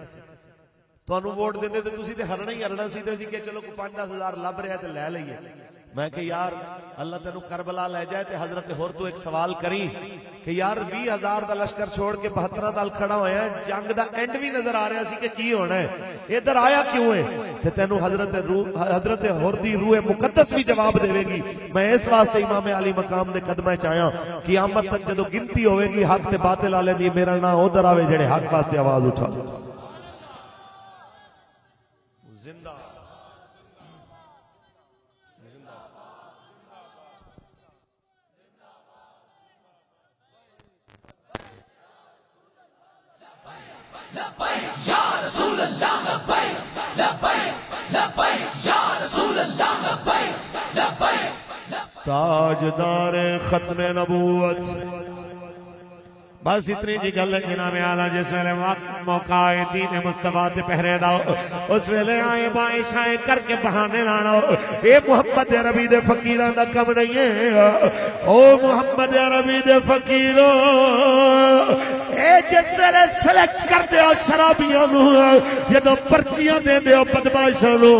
B: تانوں ووٹ دیندے تے تسی تے ہرنا ہی ہرنا سی, تے اسی کہ چلو 5-10 ہزار لب رہا تے لے لئیے. میں کہ یار اللہ تینوں کربلا لے جائے تے حضرت ہور تو ایک سوال کری کہ یار 20,000 دا لشکر چھوڑ کے 72 نال کھڑا ہویا ہے, جنگ دا اینڈ بھی نظر آ رہا سی کہ کی ہونا ہے, ادھر آیا کیوں ہے؟ تے تینوں حضرت ہور دی روح مقدس بھی جواب دے گی. میں اس واسطے امام علی مقام دے قدمہ چ آیا, قیامت تک جدو گنتی ہوے گی حق تے باطل والے دی میرا نام ادھر آوے جڑے حق واسطے آواز اٹھا. زندہ
C: لبیک یا رسول اللہ لبیک لبیک لبیک یا رسول اللہ لبیک لبیک
B: تاجدار ختم نبوت. بس اتنی جی گل جناب اعلیٰ جس ویلے موقع آئے دین مصطفیٰ تے پہرے داؤ اس ویلے آئے بائشائیں کر کے بہانے لانا. اے محمد عربی دے فقیران دا کم نہیں ہے, او محمد عربی دے فقیروں اے جس ویلے سلیکٹ کر دیو شرابیاں نو, جدو پرچیاں دے دیو بدماشاں نو,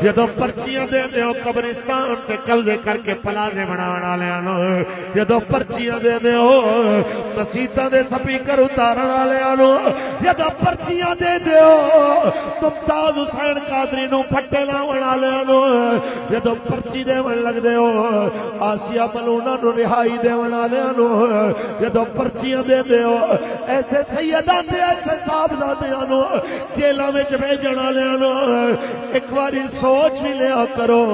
B: جدو پرچیاں دے دیو قبرستان تے قبضے کر کے پلازے بناون والیاں نو, جدو پرچیاں دے دیو مسیتاں دے سپیکر اتارن والیاں نو, جدو پرچیاں دے دیو ممتاز حسین قادری نو پھٹے لاون والیاں نو, جدو پرچی دیون لگ دیو آسیہ ملونہ نو رہائی دیون والیاں نو, جدو پرچیاں دے دیو ایسے سیدان دے ایسے صاحبزادیاں نو جیلاں وچ بھیجن والیاں نو, ایک باری سوچ بھی لیا کرو.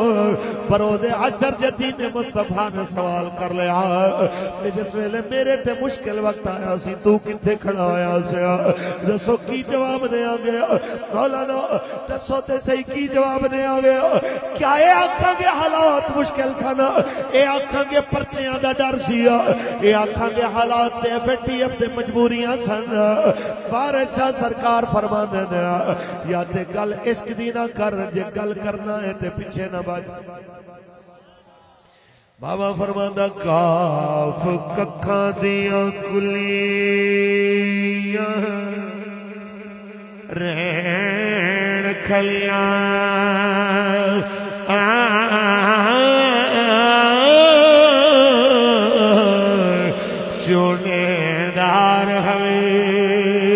B: بروز حشر دین مصطفیٰ نے سوال کر لیا کہ جس ویلے میرے تے مشکل وقت آیا سی تو کتنے کھڑا ہویا سیا, دسو کی جواب دیا گیا؟ مولانا دسو تے صحیح کی جواب دیا گیا؟ کیا اے آکھاں گے حالات مشکل سن, اے آکھاں گے پرچیاں دا ڈر سیا, اے آکھاں گے حالات تے FATF دے مجبوریاں سن؟ بارش شاہ سرکار فرماندے نے یا تے گل عشق دی نہ کر, جے گل کرنا ہے تے پیچھے نہ بج. بابا فرماندا کاف ککھاں دیاں کلیاں رین کھلیاں چونے دار حویلیاں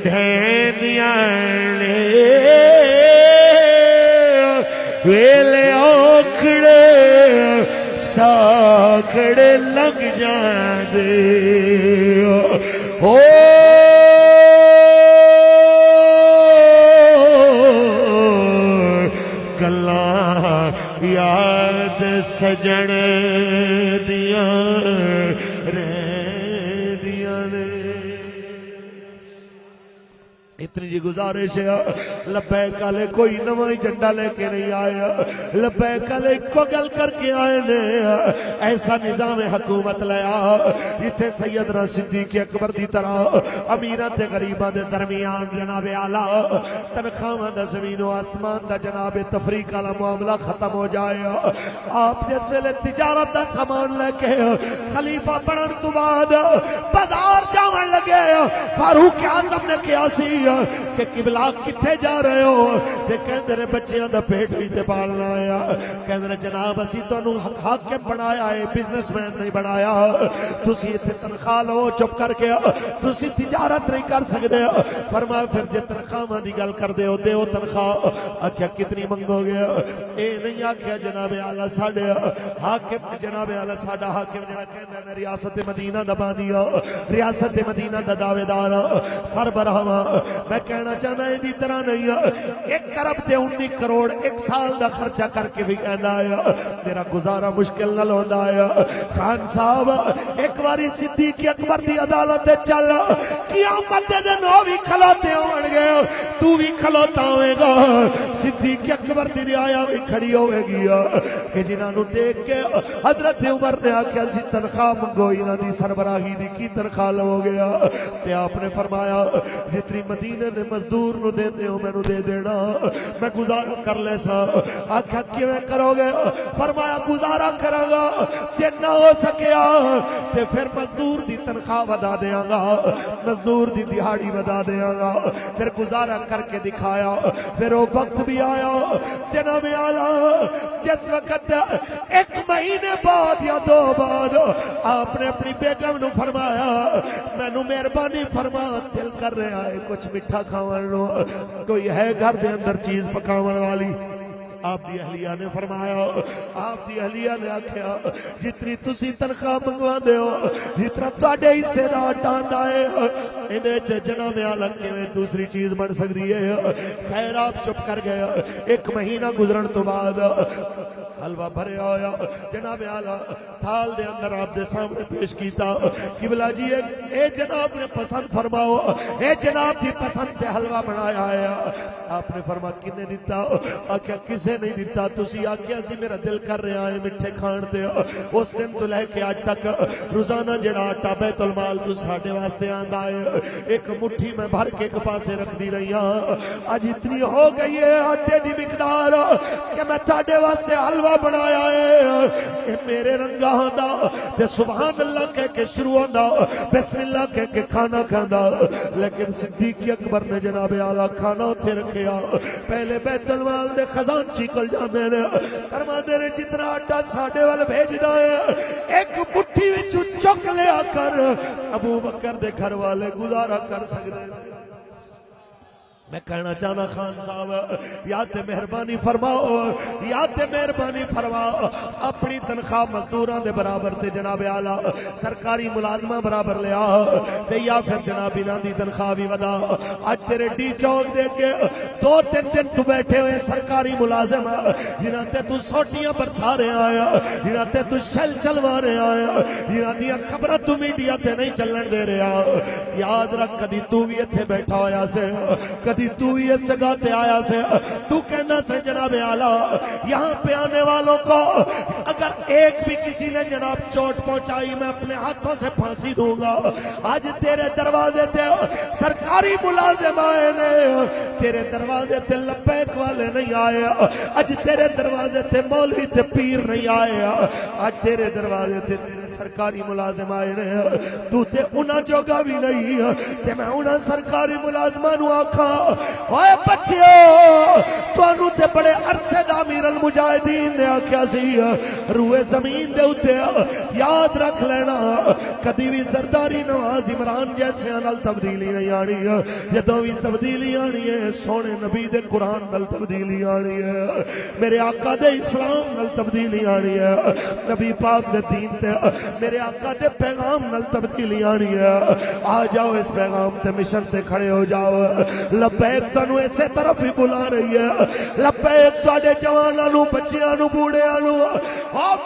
B: ڈھینیاں نے ویلے اوکھڑے ساکھڑے لگ جاندے ہو گلاں یاد سجن دیاں رہندیاں نے. اتنی جی گزارش ہے لبیک والے کوئی نواں ایجنڈا لے کے نہیں آیا لبیک والے کو گل کر کے آئے نے ایسا نظام حکومت لیا جتھے سیدنا صدیق اکبر دی طرح امیراں تے غریباں دے درمیان جناب اعلی تنخواہاں دا زمین و آسمان دا جناب تفریق والا معاملہ ختم ہو جائے آپ جس ویلے تجارت دا سامان لے کے خلیفہ بنن تو بعد بازار جاون لگے فاروق اعظم نے کیا سی کہ قبلہ کتھے جا رہے ہو تے کہندے نے بچیاں دا پیٹ وی تے پالنا آیا کہندے نے جناب اسی تانوں حاکم بنایا ہے بزنس مین نہیں بنایا تسی ایتھے تنخواہ لو چپ کر کے تسی تجارت نہیں کر سکدے فرمایا پھر جے تنخواہ دی گل کردے ہو دیو تنخواہ آکھیا کتنی منگو گے اے نہیں آکھیا جناب اعلی ساڈے حاکم جناب اعلی ساڈا حاکم جڑا کہندا میں ریاست مدینہ دا بادیا ریاست مدینہ دا دعوے دار سربراہ میں کہنا چاہنا ہے دی طرح نہیں 1 ارب تے 19 کروڑ 1 سال دا خرچہ کر کے بھی کہنا ہے تیرا گزارا مشکل نہ ہوندا ہے خان صاحب ایک باری صدیق اکبر دی عدالت چل قیامت دے دن او بھی کھلوتے ہون گے تو بھی کھلوتا ہوے گا صدیق اکبر دی رعایا بھی کھڑی ہوے گی کہ جنہاں نو دیکھ کے حضرت عمر نے آکھیا سی تنخواہ منگو انہاں دی سربراہی دی کی تنخواہ لو گیا تے آپ نے فرمایا جتنی مدینے دے مزدور نو دیندے ہو مینوں دے دینا میں گزارا کر لے سا آکھیا کیویں کرو گے فرمایا گزارا کراں گا تے نہ ہو سکیا تے پھر مزدور دی تنخواہ ودا دیاں گا مزدور دی دیہاڑی ودا دیاں گا پھر گزارا کر کے دکھایا پھر وہ وقت بھی آیا جناب اعلی جس وقت 1 مہینے بعد یا 2 بعد آپ نے اپنی بیگم نو فرمایا مینوں مہربانی فرما دل کر رہا ہے کچھ میٹھا کھاون لو کوئی ہے گھر دے اندر چیز پکاون والی آپ دی اہلیہ نے فرمایا آپ دی اہلیہ نے آکھیا جتنی تسی تنخواہ منگوا دے ہو جتنا تواڈے حصے دا ٹاندا ہے ایندے وچ جناب اعلی کیویں دوسری چیز بن سکدی ہے خیر آپ چپ کر گئے 1 مہینہ گزرن تو بعد حلوہ بھریا ہویا جناب اعلی تھال دے اندر آپ دے سامنے پیش کیتا قبلہ جی اے جناب نے پسند فرماؤ اے جناب دی پسند تے حلوہ بنایا ہے آپ نے فرمایا کنے دیتا آکھیا کسے نہیں دیتا تسی آکھیا سی میرا دل کر رہا ہے میٹھے کھان تے اس دن تو لے کے آج تک روزانہ جڑا آٹا بیت المال تو ساڈے واسطے آندا ہے ایک مٹھی میں بھر کے ایک پاسے رکھ دی رہی ہاں اج اتنی ہو گئی ہے آٹے دی مقدار کہ میں تہاڈے واسطے حلوہ بنایا ہے کہ میرے رنگاں دا تے سبحان اللہ کہہ کے شروع ہوندا بسم اللہ کہہ کے کھانا کھاندا لیکن صدیق اکبر نے جناب اعلی کھانا اوتھے رکھیا پہلے بیت المال دے خزانچی کول جاندے نے فرماندے نے جتنا آٹا ساڈے ول بھیجدا ہے ایک مٹھی وچوں چک لیا کر ابو بکر دے گھر والے گزارا کر سکدے میں کہنا چاہنا خان صاحب یا تے مہربانی فرماؤ یا تے مہربانی فرماؤ اپنی تنخواہ مزدوراں دے برابر تے جناب اعلی سرکاری ملازمہ برابر لیا تے یا پھر جناب انہاں دی تنخواہ بھی ودا اج تیرے ڈی چوک دے کے 2-3 دن تو بیٹھے ہوئے سرکاری ملازم جنہاں تے تو سوٹیاں برسا رہے آیا جنہاں تے تو شل چلوا رہے آیا جنہاں دی خبراں تو میڈیا تے نہیں چلن دے رہا یاد رکھ کدی تو بھی ایتھے بیٹھا ہویا سے کدی تو ہی اس جگہ تے آیا سے تو کہنا سے جناب اعلی یہاں پہ آنے والوں کو اگر ایک بھی کسی نے جناب چوٹ پہنچائی میں اپنے ہاتھوں سے پھانسی دوں گا آج تیرے دروازے تے سرکاری ملازم آئے نے تیرے دروازے تے لبیک والے نہیں آئے آج تیرے دروازے تے مولوی تے پیر نہیں آئے آج تیرے دروازے تے سرکاری ملازم آئے نے تو تے انہاں جوگا بھی نہیں تے میں انہاں سرکاری ملازماں نو آکھاں اوے بچیو تانوں تے بڑے عرصے دا امیر المجاہدین نے آکھیا سی روئے زمین دے اوتے یاد رکھ لینا کدی بھی سرداری نواز عمران جیسے نال تبدیلی نہیں آنی جدوں بھی تبدیلی آنی ہے سونے نبی دے قرآن نال تبدیلی آنی ہے میرے آقا دے اسلام نال تبدیلی آنی ہے نبی پاک دے دین تے میرے آقا دے پیغام نال تبدیلی آنی ہے آ جاؤ اس پیغام تے مشن سے کھڑے ہو جاؤ لبیک تانوں اسے طرف ہی بلا رہی ہے لبیک تواڈے جواناں نو بچیاں نو بوڑھیاں نو او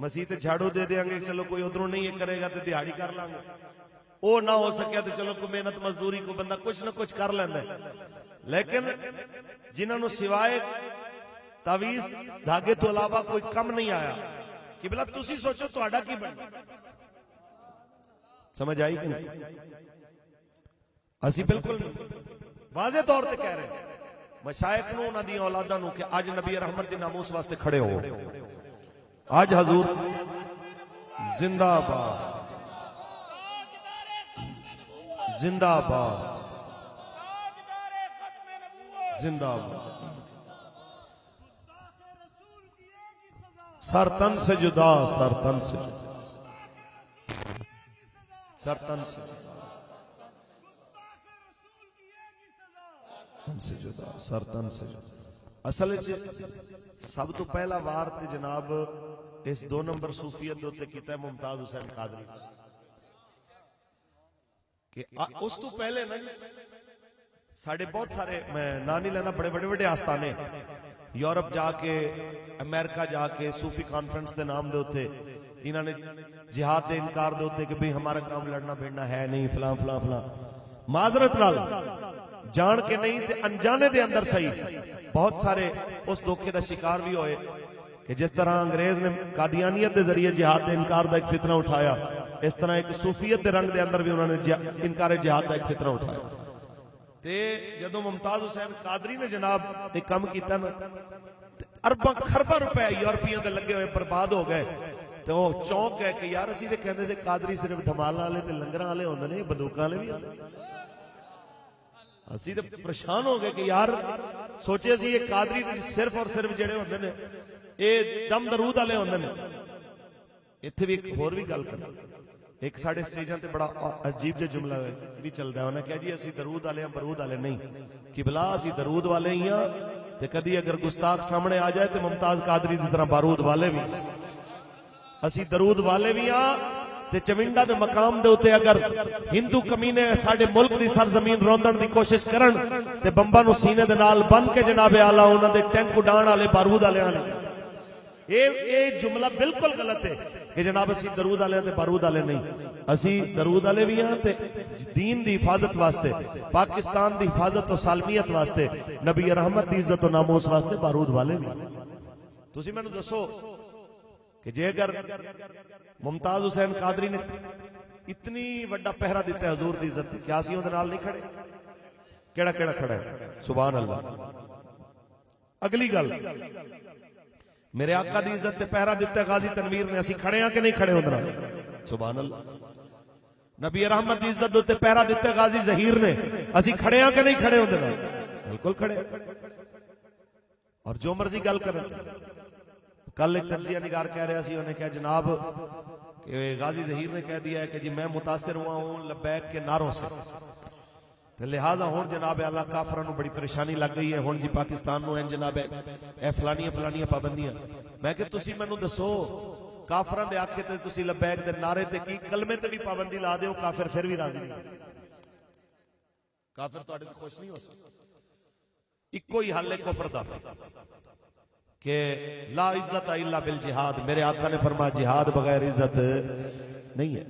A: مسیح تے جھاڑو دے دیاں گے چلو کوئی ادھروں نہیں یہ کرے گا تے دیہاڑی کر لیں گے، وہ نہ ہو سکیا تو چلو کوئی محنت مزدوری کو بندہ کچھ نہ کچھ کر لینا ہے. لیکن جنہوں نے سوائے تعویذ دھاگے تو علاوہ کوئی کم نہیں آیا کہ بلا تسی سوچو تہاڈا کی بننا. سمجھ آئی کہ نہیں؟ اسی بالکل واضح طور تے کہہ رہے ہیں مشائخ نو انہاں دی اولاداں نو کہ اج نبی رحمت دی ناموس واسطے کھڑے ہو. اج حضور زندہ باد زندہ باد زندہ باد. سر تن سے جدا، سر تن سے جدا، سر تن سے تن سے جدا، سر تن سے جدا. اصل سب تو پہلا وار تے جناب اس 2 نمبر صوفیت دے اوتے کیتا ہے ممتاز حسین قادری کہ اس تو پہلے نا ساڑھے بہت سارے میں نا نہیں لینا بڑے بڑے بڑے آستانے یورپ جا کے امریکہ جا کے صوفی کانفرنس دے نام دے ہوتے انہوں نے جہاد دے انکار دے ہوتے کہ بھئی ہمارا کام لڑنا بھیڑنا ہے نہیں فلاں فلاں فلاں. معذرت نال جان کے نہیں تے انجانے دے اندر صحیح بہت سارے اس دھوکے دا شکار بھی ہوئے کہ جس طرح انگریز نے قادیانیت دے ذریعے جہاد دے انکار دا ایک فتنہ اٹھایا اس طرح ایک صوفیت دے رنگ دے اندر بھی انہوں نے انکار جہاد دا ایک فتنہ اٹھایا. تے جدو ممتاز حسین قادری نے جناب ایک کام کیتا نا ارباں خرباں روپے یورپیاں دے لگے ہوئے برباد ہو گئے تو وہ چونک ہے کہ یار اسی تے کہندے سے قادری صرف دھمال والے تے لنگراں والے ہوندے نے بندوقاں والے بھی ہوندے. اسی تے پریشان ہو گئے کہ یار سوچے اسی یہ قادری صرف اور صرف جڑے ہوندے نے اے دم درود والے ہوندے نے. ایتھے بھی ایک ہور بھی گل کرنا ایک ساڑھے سٹیجاں تے بڑا عجیب جو جملہ بھی چلدا ہے انہاں کہا جی اسی درود والے ہیں برود والے نہیں کہ بلا اسی درود والے ہی ہاں تے کدی اگر گستاخ سامنے آ جائے تے ممتاز قادری دی طرح بارود والے بھی اسی درود والے بھی ہاں تے چمنڈا دے مقام دے اوتے اگر ہندو کمینے ساڈے ملک دی سرزمین روندن دی کوشش کرن تے بمباں نو سینے دے نال بن کے جناب اعلی انہاں دے ٹینک اڈان والے بارود والے اے جملہ بالکل غلط ہے کہ جناب اسی درود والے تے بارود والے نہیں. اسی درود والے بھی ہاں تے دین دی حفاظت واسطے پاکستان دی حفاظت و سالمیت واسطے نبی رحمت دی عزت و ناموس واسطے بارود والے بھی. تسی مینوں دسو کہ جے اگر ممتاز حسین قادری نے اتنی وڈا پہرا دیتا ہے حضور دی عزت کیا اسی اودے نال نہیں کھڑے؟ کیڑا کیڑا کھڑا ہے؟ سبحان اللہ. اگلی گل میرے آقا دی عزت تے پہرا دیتا ہے غازی تنویر نے اسی کھڑے ہاں کہ نہیں کھڑے اودے نال؟ سبحان اللہ. نبی رحمت دی عزت تے پہرا دیتا ہے غازی ظہیر نے اسی کھڑے ہاں کہ نہیں کھڑے اودے نال؟ بالکل کھڑے. اور جو مرضی گل کریں کل ایک تجزیہ نگار کہہ رہا سی انہیں کہا جناب کہ غازی ظہیر نے کہہ دیا ہے کہ جی میں متاثر ہوا ہوں لبیک کے نعروں سے لہذا ہون جناب اللہ کافرانو بڑی پریشانی لگ گئی ہے ہون جی پاکستان نو ہیں جناب اے فلانیاں پابندیاں. میں کہ تسی مینوں دسو کافراں دے آکھے تے تسی لبیک دے نعرے تے کی کلمے تے بھی پابندی لا دیو کافر پھر بھی راضی نہیں. کافر تہاڈے تے خوش نہیں ہو سکتا. اکو ہی حل ہے کفر دا کہ لا عزت الا بالجہاد. میرے آقا نے فرمایا جہاد بغیر عزت نہیں ہے.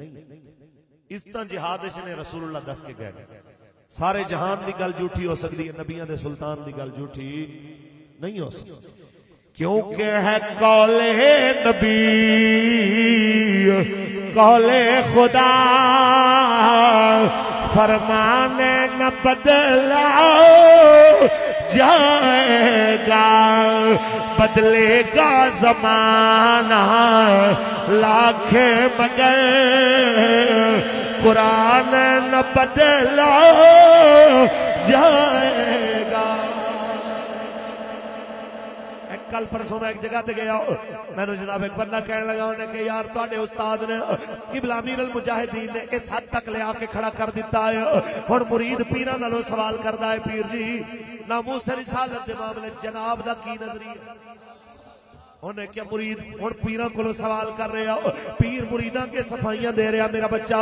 A: عزت جہاد اس نے رسول اللہ دس کے گئے. سارے جہان دی گل جھوٹی ہو سکتی ہے نبیوں دے سلطان دی گل جھوٹی نہیں ہو سکتی کیونکہ ہے قول نبی قول خدا فرمان نہ بدلا جائے گا بدلے گا زمانہ لاکھ مگر قرآن نہ بدلا جائے گا. کل پرسوں میں ایک جگہ تے گیا میں نے جناب ایک بندہ کہنے لگا انہیں کہ یار تواڈے استاد نے قبلہ امیر المجاہدین نے اس حد تک لے آ کے کھڑا کر دیتا ہے ہن مرید پیراں نالوں سوال کردا ہے پیر جی ناموس رسالت دے معاملے جناب دا کی نظریہ. انہیں کیا مرید ہن پیراں کولوں سوال کر رہے ہو پیر مریداں کے صفائیاں دے رہا میرا بچہ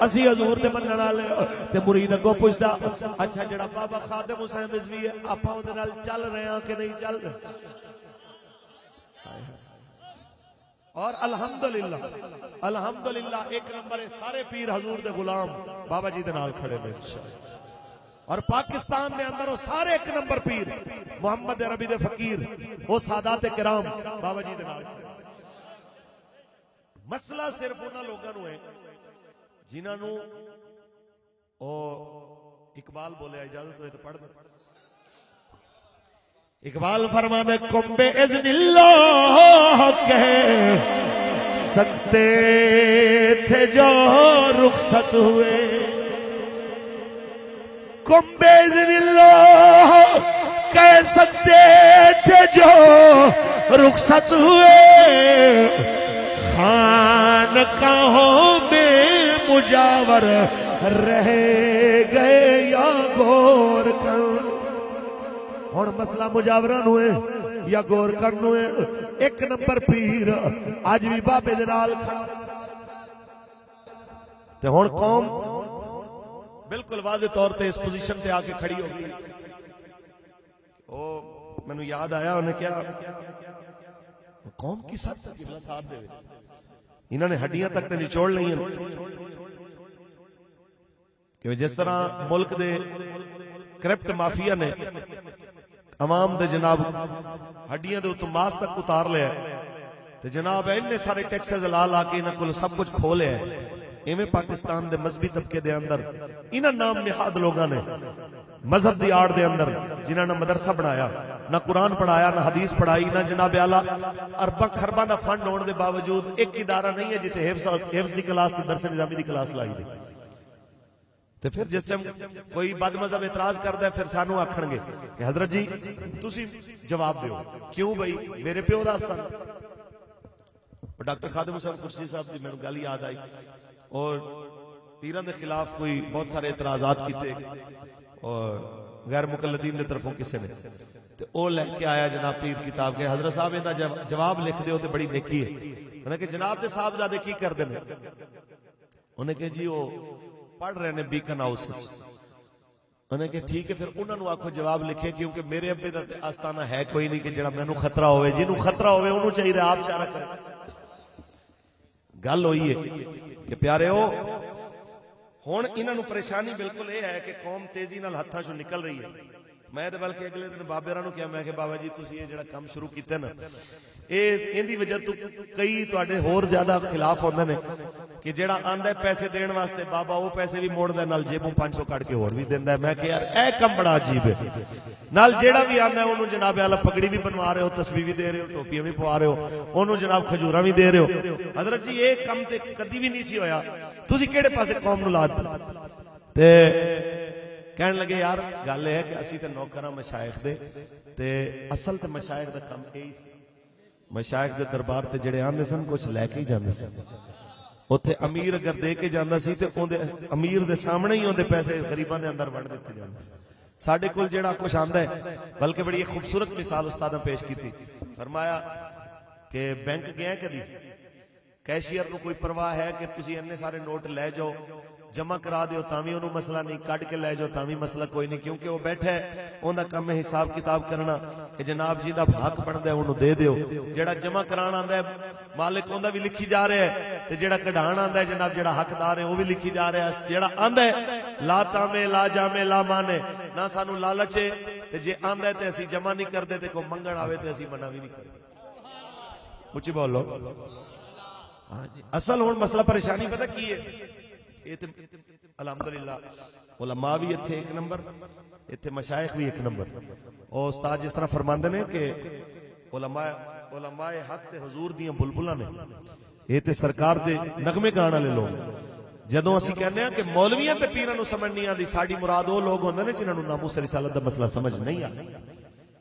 A: اسی حضور دے منن والے تے مرید اگوں پوچھدا اچھا جڑا بابا خادم حسین رضوی ہے آپاں اودے نال چل رہے ہاں کہ نہیں چل رہے.
B: اور الحمدللہ ایک نمبر ہے سارے پیر حضور دے غلام بابا جی دے نال کھڑے نے انشاءاللہ. اور پاکستان دے اندر وہ سارے ایک نمبر پیر محمد عربی دے فقیر وہ سادات کرام بابا جی دے نال. مسئلہ صرف انہاں لوگاں نو ہے جنہاں نو او اقبال بولے اجازت ہوئے تو پڑھ دیں. اقبال فرمانے کم بے اذن اللہ کہہ سکتے تھے جو رخصت ہوئے. کم بے اذن اللہ کہہ سکتے تھے جو رخصت ہوئے. خانقاہوں میں مجاور رہ گئے یا گور کر. ہن مسئلہ مجاورہ نو ہے یا گور کرن نو ہے. ایک نمبر پیر اج بھی بابے دے نال کھڑا تے ہن قوم بالکل واضح طور تے اس پوزیشن تے آ کے کھڑی ہو گئی. او مینوں یاد آیا انہیں کیا قوم کی ساتھ دے انہوں نے ہڈیاں تک تے نچوڑ لئی کہ جس طرح ملک دے کرپٹ مافیا نے عوام دے جناب ہڈیاں دے اتوں ماس تک اتار لیا تے جناب اننے سارے ٹیکسز لا لا کے انہاں کول سب کچھ کھو لیا ہے. ایویں پاکستان دے مذہبی طبقے دے اندر انہاں نام نہاد لوگاں نے مذہب دی آڑ دے اندر جنہاں نے مدرسہ بنایا نہ قرآن پڑھایا نہ حدیث پڑھائی نہ جناب اعلیٰ ارباں خرباں دا فنڈ ہونے دے باوجود ایک ادارہ نہیں ہے جتے حفظ دی کلاس تے درس نظامی دی کلاس لائی دی. تے پھر جس ٹائم کوئی بد مذہب اعتراض کردا ہے پھر سانو آکھن گے کہ حضرت جی تسی جواب دیو کیوں بھائی میرے پیو دا آستان. ڈاکٹر خادم حسین کرسی صاحب دی مینوں گل یاد آئی اور پیراں دے خلاف کوئی بہت سارے اعتراضات کیتے اور غیر مقلدین دے طرفوں کسے نے تے او لے کے آیا جناب پیر کتاب کے حضرت صاحب دا جواب لکھ دیو تے بڑی نیکی ہے. انہاں کہ جناب دے صاحب زادے کی کردے نے انہیں کہ جی وہ پڑھ رہے نے بیکن ہاؤس. انہیں کہ ٹھیک ہے پھر انہاں نو آکھو جواب لکھے کیونکہ میرے ابے دا آستانہ ہے کوئی نہیں کہ جڑا مینوں خطرہ ہوئے جنوں خطرہ ہوئے انہوں چاہیے آپ چارہ کرے. گل ہوئی ہے کہ پیارے ہو ہن انہاں نو پریشانی بالکل یہ ہے کہ قوم تیزی نال ہتھاں چوں نکل رہی ہے. میں تے بلکہ اگلے دن بابے راں نو کہا میں کہ بابا جی تسی یہ جڑا کام شروع کیتا نا ان دی وجہ تو کئی تواڈے ہور زیادہ خلاف ہوندے نے کہ جڑا آندا ہے پیسے دین واسطے بابا وہ پیسے بھی موڑدا نال جیبوں 500 کٹ کے ہور بھی دیندا ہے. میں کہ یار اے کم بڑا عجیب ہے. نال جیڑا بھی آندا ہے اونوں جناب اعلی پگڑی بھی بنوا رہے ہو تسبیح بھی دے رہے ہو ٹوپیاں بھی پوا رہے ہو اونوں جناب کھجوراں بھی دے رہے ہو. حضرت جی یہ کم تے کدی بھی نہیں سی ہویا تسی کیڑے پاسے قوم نو لا دتے. تے کہن لگے یار گل ہے کہ اسی تے نوکراں مشائخ دے تے اصل تے مشائخ دا کم اے مشائخ دے دربار تے جڑے آندے سن کچھ لے کے ہی جاندے سن. اوتھے امیر اگر دے کے جاندا سی تے اون دے امیر دے سامنے ہی اون دے پیسے غریباں دے اندر وڑ دتے جاندے سن. ساڈے کول جڑا کچھ آندا ہے بلکہ بڑی خوبصورت مثال استاد نے پیش کی تھی. فرمایا کہ بینک گیا کدی کیشیئر نو کوئی پرواہ ہے کہ تسی اننے سارے نوٹ لے جاؤ جمع کرا دیو تاں وی اونوں مسئلہ نہیں کڈ کے لے جاؤ تاں وی مسئلہ کوئی نہیں کیونکہ وہ بیٹھا ہے اون دا کم ہے حساب کتاب کرنا کہ جناب جی دا حق بندا ہے اونوں دے دیو. جڑا جمع کران آندا ہے مالک اوندا بھی لکھی جا رہا ہے تے جڑا کڈھان آندا ہے جناب جڑا حقدار ہے وہ بھی لکھی جا رہا ہے. جڑا آندا ہے لا تامے لا جامے لا مانے نہ سانو لالچ ہے تے جے آندا ہے تے اسی جمع نہیں کردے تے کوئی منگن آوے تے اسی منع بھی نہیں کردے. اچھی بولو. اصل ہن مسئلہ پریشانی پتہ کی ہے یہ تے الحمدللہ علماء بھی ایتھے ایک نمبر ایتھے مشائخ بھی ایک نمبر. اور استاد جس طرح فرماندے نے کہ علماء حق تے حضور دیاں بلبلاں نے یہ تے سرکار دے نغمے گان والے لوگ. جدوں اسی کہنے ہیں کہ مولویاں تے پیراں نو سمجھ نہیں آندی ساڈی مراد وہ لوگ ہوندے نے جنہاں نو ناموس رسالت دا مسئلہ سمجھ نہیں آیا.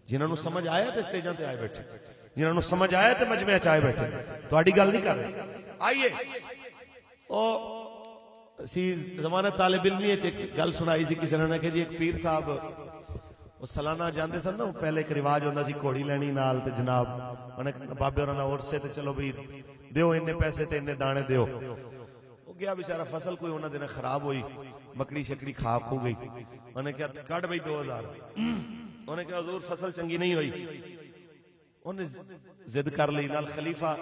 B: جنہاں نو سمجھ آیا تے سٹیجاں تے آئے بیٹھے جنہاں نو سمجھ آیا تے مجمع چ آئے بیٹھے. تہاڈی گل نہیں کر رہے. آئیے او سی زمانہ طالب علمی ایک گل سنائی سی کسی نے کہ جی ایک پیر صاحب وہ سالانہ جاندے سن نا پہلے ایک رواج ہوندا سی گھوڑی لینی نال تے جناب انہیں بابے ہوراں دا اور سے تے چلو بھی دیو اننے پیسے تے اننے دانے دیو. وہ گیا بیچارہ فصل کوئی انہاں دن خراب ہوئی مکڑی شکڑی کھا کھو گئی. انہیں کہا کٹ بھائی 2000. انہیں کہا حضور فصل چنگی نہیں ہوئی. انہیں ضد کر لی نال خلیفہ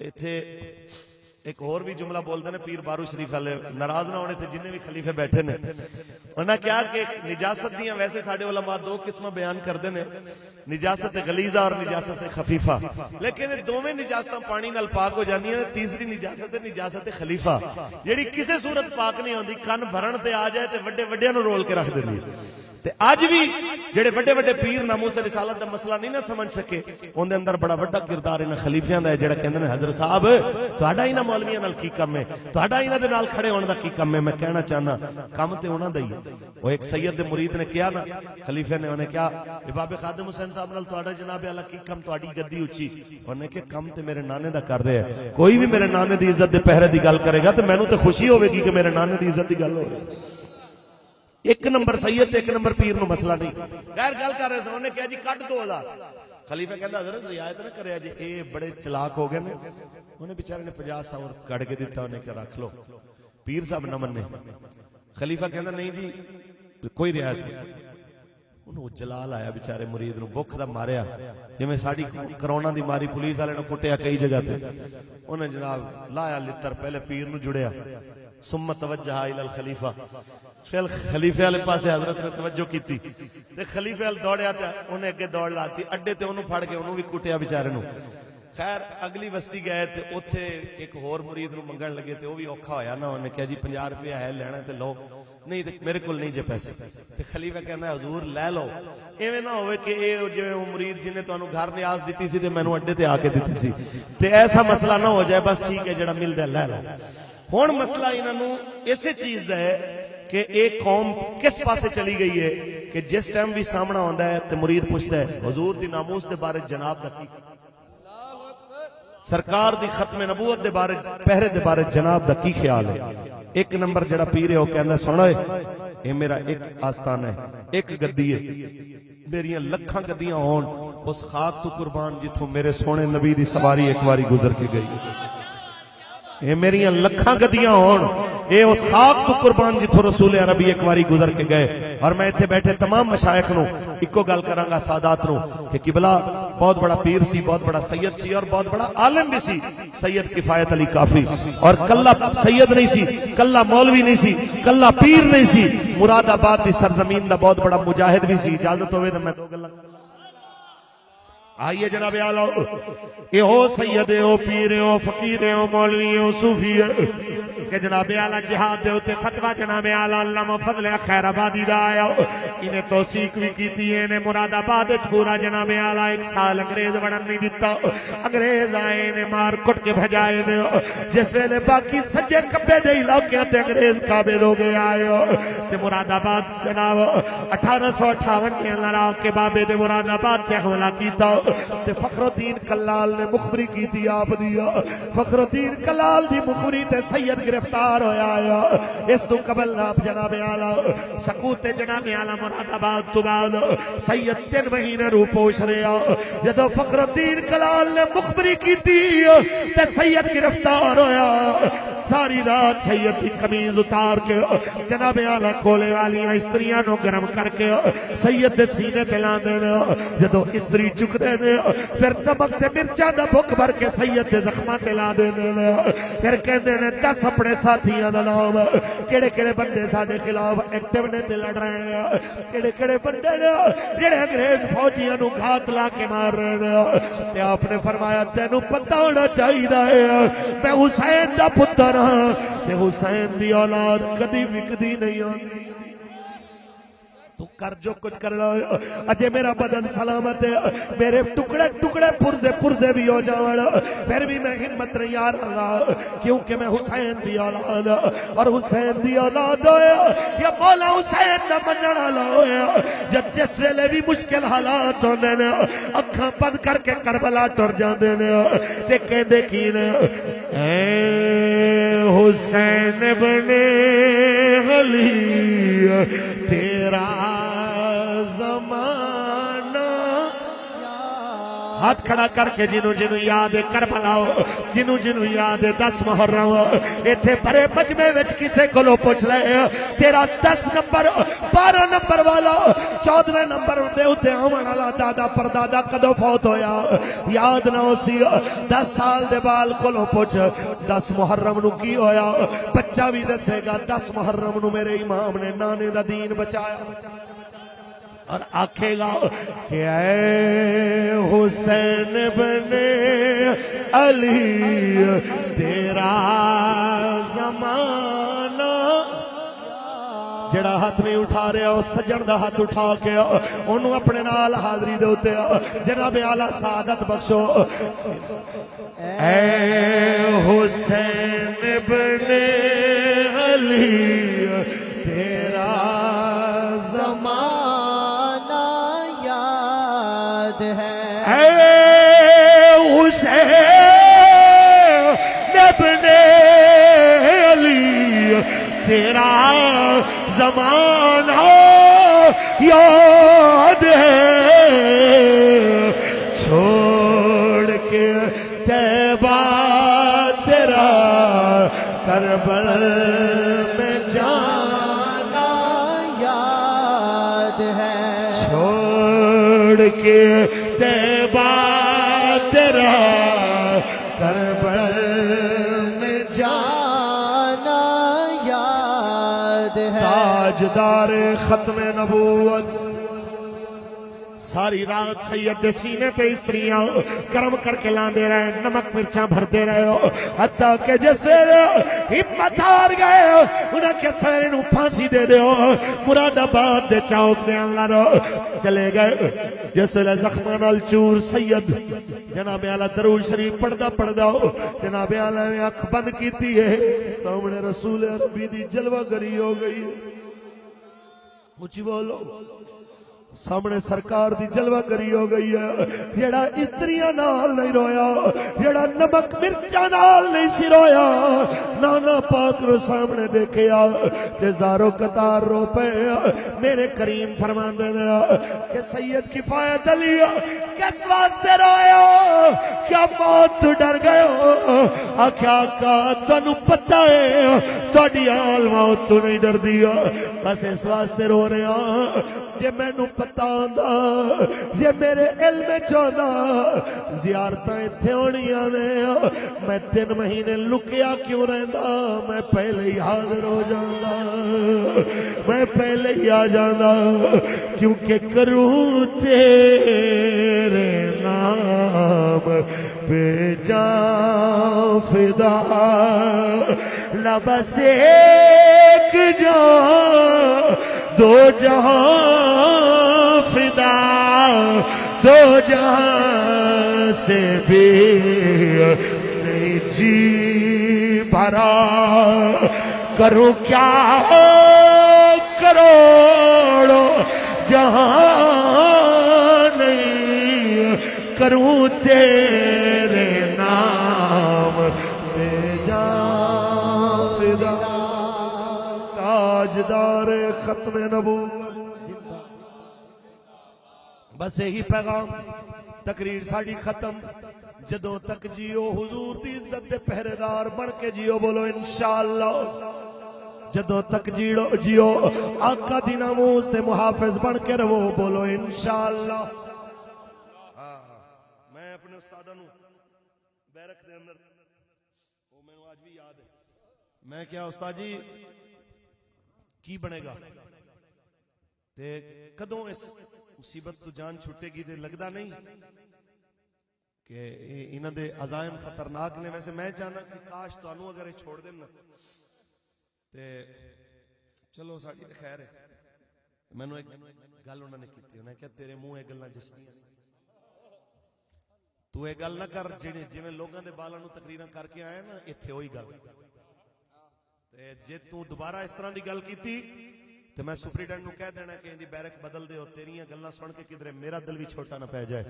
A: ਇੱਥੇ ایک اور بھی جملہ بولتے ہیں پیر بارو شریف والے ناراض نہ ہونے تھے جنہیں بھی خلیفے بیٹھے نے انہاں کیا کہ نجاست دیاں ویسے ساڈے علماء دو قسم بیان کردے نے نجاست غلیظہ اور نجاست خفیفہ لیکن دوویں نجاستاں پانی نال پاک ہو جاندیاں نے تیسری نجاست ہے نجاست خلیفہ جیڑی کسے صورت پاک نہیں ہوندی کن بھرن تے آ جائے تے وڈے وڈیاں نو رول کے رکھ دیندی تے اج بھی جڑے وڈے وڈے پیر ناموس رسالت دا مسئلہ نہیں نہ سمجھ سکے اون دے اندر بڑا وڈا کردار انہاں خلیفیاں دا ہے جڑا کہندے نے حضرت صاحب تہاڈا انہاں مولویاں نال کی کم ہے تہاڈا انہاں دے نال کھڑے ہون دا کی کم ہے میں کہنا چاہنا کم تے انہاں دا ہی ہے او ایک سید دے مرید نے کہا نا خلیفے نے انہیں کہا بابے خادم حسین صاحب نال تہاڈا جناب اعلی کی کم تہاڈی گدی اونچی انہیں کہ کم تے میرے نانے دا کر رہے ہیں کوئی بھی میرے نانے دی عزت دے پہرے دی گل کرے گا تے مینوں تے خوشی ہوے گی کہ میرے نانے دی عزت دی گل ہو رہی ایک نمبر سید ایک نمبر پیر نو مسئلہ نہیں غیر گل کر رہے سن انہیں کہا جی کٹ 2000 خلیفہ کہندا حضرت رعایت نہ کریا جی اے بڑے چلاک ہو گئے نے انہیں بیچارے نے 50 ساور کٹ کے دیتا انہیں کہ رکھ لو پیر صاحب نہ مننے خلیفہ کہندا نہیں جی کوئی رعایت نہیں انہوں جلال آیا بیچارے مرید نو بھوک دا ماریا جویں ساڈی کرونا دی ماری پولیس والے نو کٹیا کئی جگہ تے انہیں جناب لایا لتر پہلے پیر نو جڑیا ثم توجہ الى الخلیفہ پھر خلیفے والے پاسے حضرت نے توجہ کیتی تے خلیفے وال دوڑیا تے انہیں اگے دوڑ لاتی اڈے تے انہوں پھڑ کے انہوں بھی کٹیا بیچارے نو خیر اگلی بستی گئے تے اوتھے ایک ہور مرید نو منگن لگے تے او بھی اوکھا ہویا نا انہیں کہا جی 50 روپے ہے لینا تے لو نہیں تے میرے کول نہیں جے پیسے تے خلیفہ کہندا ہے حضور لے لو ایویں نہ ہوئے کہ اے جویں او مرید جن نے تانوں گھر نیاز دتی سی تے مینوں اڈے تے آ کے دتی سی تے ایسا مسئلہ نہ ہو جائے بس ٹھیک ہے جڑا ملدا لے لو ہن مسئلہ انہاں نو اسی چیز دا ہے کہ ایک قوم کس پاسے چلی گئی ہے کہ جس ٹائم بھی سامنا ہوندا ہے تے مرید پوچھدا ہے حضور دی ناموس دے بارے جناب دا کی سرکار دی ختم نبوت دے بارے پہرے دے بارے جناب دا کی خیال ہے ایک نمبر جڑا پیر ہے او کہندا سنو اے میرا ایک آستان ہے ایک گدی ہے میریاں لکھاں گدیاں ہون اس خاک تو قربان جتھوں میرے سونے نبی دی سواری ایک واری گزر کے گئی اے میریاں لکھاں گدیاں ہون اے اس خاک تو قربان جتھوں رسول عربی ایک واری گزر کے گئے اور میں ایتھے بیٹھے تمام مشائخ نو اکو گل کراں گا سادات نو کہ قبلہ بہت بڑا پیر سی بہت بڑا سید سی اور بہت بڑا عالم بھی سی سید کفایت علی کافی اور کلا سید نہیں سی کلا مولوی نہیں سی کلا پیر نہیں سی مراد آباد دی سرزمین دا بہت بڑا مجاہد بھی سی اجازت ہوئے تو میں دو گلاں آئیے جناب اعلیٰ اے ہو سید ہو پیر ہو فقیر ہو مولوی ہو صوفی کہ جناب اعلیٰ جہاد دے ہوتے فتوہ جناب اعلیٰ علامہ فضل خیر آبادی دا آیا انہیں توثیق بھی کیتی ہے انہیں مراد آباد پورا جناب اعلیٰ 1 سال انگریز وڑن نہیں دیتا انگریز آئے انہیں مار کٹ کے بھجائے دے جس ویلے باقی سجے کبے دے علاقے تے انگریز قابل ہو گئے آئے تے مراد آباد جناب 1858 کے لڑا کے بابے دے مراد آباد تے حملہ کیتا تے فخر الدین کلال نے مخبری کی تھی آپ دیا فخر الدین کلال دی مخبری تے سید گرفتار ہویا آیا اس تو قبل آپ جناب اعلیٰ سکوت جناب اعلیٰ مراد آباد تو بعد سید 3 مہینے رو پوش رہا جدو فخر الدین کلال نے مخبری کی تھی تے سید گرفتار ہویا ساری رات سید کی قمیض اتار کے جناب اعلیٰ کولے والی استریاں نو گرم کر کے سید دے سینے تے لا دینا جدو استری چک دے پھر نمک تے مرچاں دا بھک بھر کے سید دے زخماں تے لا دینے پھر کہندے نے 10 اپنے ساتھیاں دا نام کیڑے کیڑے بندے ساڈے خلاف ایکٹیو نے تے لڑ رہے ہیں کیڑے کیڑے بندے نے جڑے انگریز فوجیاں نو گھات لا کے مار رہے ہیں تے آپ نے فرمایا تینوں پتہ ہونا چاہیے ہے میں حسین دا پتر ہاں تے حسین دی اولاد کدی وکدی نہیں ہوندی تو کر جو کچھ کرنا اجے میرا بدن سلامت ہے میرے ٹکڑے ٹکڑے پرزے بھی ہو جاون پھر بھی میں ہمت نہیں ہار رہا کیونکہ میں حسین دی اولاد اور حسین دی اولاد ہویا یا مولا حسین دا منن والا ہویا جب جس ویلے بھی مشکل حالات ہوندے نے اکھاں بند کر کے کربلا ٹر جاندے نے تے کہندے کی نے اے حسین بنے علی تیرا زمانہ
B: ہاتھ کھڑا کر کے جنوں جنوں یاد ہے کربلا جنوں جنوں یاد ہے 10 محرم ایتھے بڑے مجمع وچ کسے کولو پوچھ لے تیرا 10 نمبر 12 نمبر والا 14 نمبر دے اوتے آون والا دادا پردادا کدو فوت ہویا یاد نہ ہو سی 10 سال دے بال کولو پوچھ 10 محرم نو کی ہویا بچہ بھی دسے گا 10 محرم نو میرے امام نے نانے دا دین بچایا اور آکھے گا کہ اے حسین بن علی تیرا زمانہ جڑا ہاتھ نہیں اٹھا رہا سجن دا ہاتھ اٹھا کے انہوں اپنے نال حاضری دے ہوتے جناب اعلیٰ سعادت بخشو اے حسین بن علی تیرا زمانہ یاد ہے اے حسین بن علی تیرا زمانہ یاد ہے چھوڑ کے طیبہ تیرا کربل میں جانا یاد ہے چھوڑ کے طیبہ تیرا کربل میں جانا یاد ہے تاجدار ختم نبوت ساری رات سید دے سینے پہ استریاں گرم کر کے لاندے رہے نمک مرچاں بھردے رہے ہو حتیٰ کہ جس ہمت ہار گئے انہیں کہ سارے نو پھانسی دے دے ہو مراد آباد دے چوک دے اندر چلے گئے جس لے زخمان الچور سید جناب اعلیٰ درود شریف پڑھدا پڑھدا ہو جناب اعلیٰ میں آنکھ بند کیتی ہے سامنے رسول عربی دی جلوہ گری ہو گئی اونچی بولو سامنے سرکار دی جلوہ گری ہو گئی ہے جڑا استریاں نال نہیں رویا جڑا نمک مرچا نال نہیں سی رویا نانا پاک رو سامنے دیکھیا تے زارو قطار رو پے میرے کریم فرماندے نے کہ سید کفایت علی کس واسطے رویا کیا موت تو ڈر گئے ہو آکھیا آقا تانوں پتہ ہے تہاڈی آل موت تو نہیں ڈر دیا بس اس واسطے رو رہا جے مینوں پتہ ہوندا جے میرے علم چوندا زیارتاں ایتھے ہونیاں نے میں 3 مہینے لکیا کیوں رہندا میں پہلے ہی حاضر ہو جاندا میں پہلے ہی آ جاندا کیونکہ کروں تیرے نام پہ جان فدا نہ بس ایک جان دو جہاں فدا دو جہاں سے بھی نہیں جی بھرا کروں کیا کروڑو جہاں نہیں کروں تیرے نام پہ جان فدا تاجدار ختم نبوت بس یہی پیغام تقریر ساڑی ختم جدوں تک جیو حضور دی عزت دے پہرے دار بن کے جیو بولو انشاءاللہ جدوں تک جیو آقا دی ناموس تے محافظ بن کے رہو بولو انشاءاللہ میں اپنے استادہ نو بیرک دے اندر وہ میں آج بھی یاد ہے میں کیا استاد جی کی بنے گا تے کدوں اس مصیبت تو جان چھٹے گی تے لگدا نہیں کہ انہاں دے عزائم خطرناک نے ویسے میں چاہنا کہ کاش تانوں اگر یہ چھوڑ دین تے چلو ساڈی تے خیر ہے مینوں ایک گل انہاں نے کیتی انہاں کہ تیرے منہ اے گلاں جسنیاں تو اے گل نہ کر جویں لوگاں دے بالاں نوں تقریراں کر کے آیا نا ایتھے وہی گل تے جے تو دوبارہ اس طرح دی گل کیتی تو میں سپریڈنٹ نو کہہ دینا کہ اندی بیرک بدل دے ہو تیریاں گلاں سن کے کدھر میرا دل بھی چھوٹا نہ پہ جائے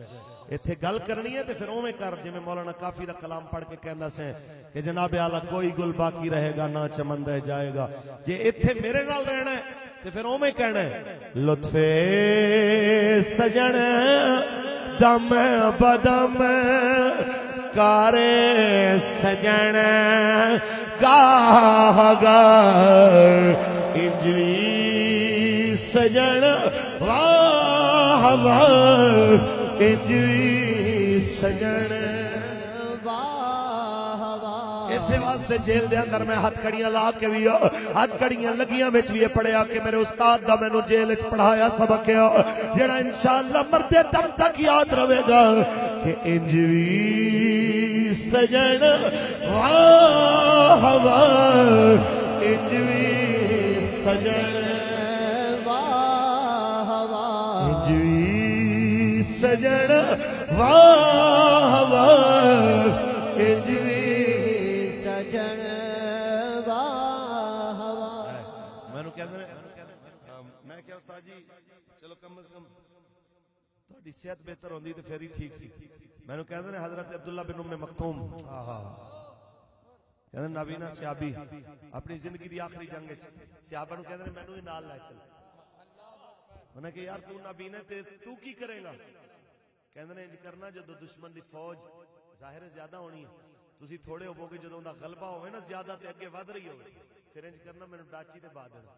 B: ایتھے گل کرنی ہے تے پھر اوویں کر جویں مولانا کافی دا کلام پڑھ کے کہندا سے کہ جناب اعلیٰ کوئی گل باقی رہے گا نہ چمن رہ جائے گا جے ایتھے میرے نال رہنا ہے تے پھر اوویں کہنا ہے لطف سجن دم بدم کارے سجن گاہ گاہ انجوی سجن واہ واہ انجوی سجن اسے واسطے جیل دے اندر میں ہاتھ کڑیاں لا کے بھی ہاتھ کڑیاں لگیاں وچ بھی پڑھیا کہ میرے استاد دا مینوں جیل وچ پڑھایا سبق ہے جڑا انشاءاللہ مردے دم تک یاد رہے گا کہ انج وی سجن واہ واہ انج وی سجن واہ واہ انج وی سجن واہ واہ انج وی
A: میں کیا استاد جی چلو کم از کم تھوڑی صحت بہتر ہوندی تے پھر ہی ٹھیک سی مینوں کہندے نے حضرت عبداللہ بن ام مکتوم کہندے نابینا صحابی اپنی زندگی دی آخری جنگ وچ صحابہ نوں کہندے نے مینوں ہی نال لے چل انہاں کہ یار تو نابینا تے تو کی کرے گا کہندے نے انج کرنا جدوں دشمن دی فوج ظاہر زیادہ ہونی ہے تسی تھوڑے ہوو گے جدوں دا غلبہ ہوے نا زیادہ تے اگے ود رہی ہوے پھر انج کرنا مینوں ڈاچی تے با دینا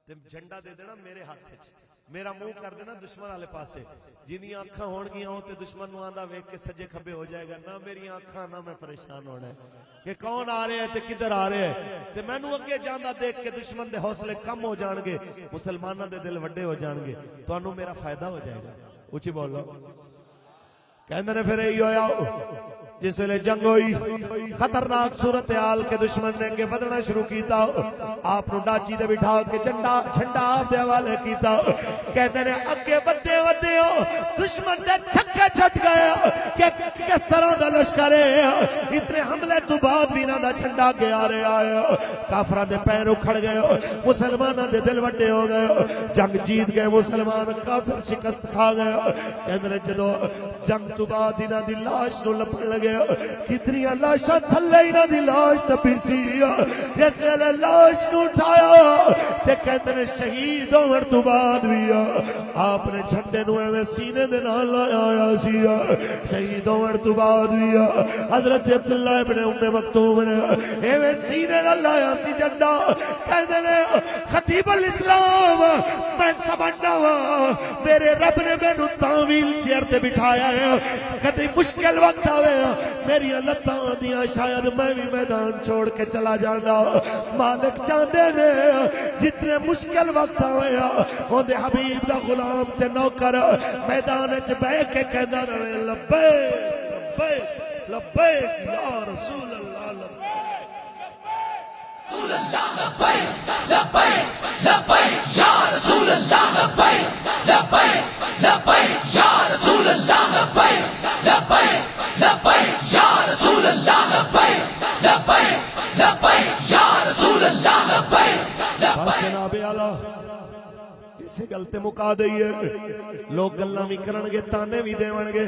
A: تے جھنڈا دے دینا میرے ہاتھ وچ میرا منہ کر دینا دشمن والے پاسے جنیاں اکھاں ہون گیاں تے دشمن نوں آندا ویکھ کے سجے کھبے ہو جائے گا نہ میری اکھاں نہ میں پریشان ہونا ہے کہ کون آ رہے ہے تے کدھر آ رہے ہے تے مینوں اگے جاندا دیکھ کے دشمن دے حوصلے کم ہو جان گے مسلماناں دے دل وڈے ہو جان گے تانوں میرا فائدہ ہو جائے گا اونچی بولو کہندے نے پھر ایہی ہویا جس ویلے جنگ ہوئی خطرناک صورتحال کے دشمن نے اگے بدنا شروع کیتا آپ نو ڈاچی تے بٹھا کے جھنڈا آپ دے حوالے کیتا کہتے نے اگے ودے ہو دشمن دے چھکے چھٹ گئے کہ کس طرح دا لشکر ہے اتنے حملے تو بعد بھی انہاں دا جھنڈا کے آ رہا ہے کافراں دے پیر اکھڑ گئے مسلماناں دے دل وڈے ہو گئے جنگ جیت گئے مسلمان کافر شکست کھا گئے کہندے نے جدوں جنگ تو بعد انہاں دی لاش نو لپن لگے کتنی لاشاں تھلے انہاں دی لاش تپی سی جس ویلے لاش نو اٹھایا تے کہندے نے شہید ہون تو بعد بھی آپ نے جھنڈے نو ایویں سینے دے نال لایا سی شہید ہون تو بعد بھی حضرت عبداللہ ابن ام مکتوم نے ایویں سینے نال لایا سی جھنڈا کہندے نے خطیب الاسلام میں سمجھدا وا میرے رب نے مینوں تاں ویل چیئر تے بٹھایا ہے کدی مشکل وقت آوے میری لتاں دیاں شاید میں بھی میدان چھوڑ کے چلا جانا مالک چاہندے نے جتنے مشکل وقت آوے اودے حبیب دا غلام تے نوکر میدان وچ بیٹھ کے کہندا رہے لبیک لبیک لبیک یا رسول اللہ
C: رسول اللہ لبیک لبیک لبیک یا رسول اللہ لبیک لبیک لبیک یا رسول اللہ لبیک لبیک لبیک یا رسول اللہ لبیک لبیک لبیک یا رسول اللہ لبیک
A: بس جناب اعلی اسے گل تے مکا دئیے لوگ گلاں وی کرن گے تانے وی دیون گے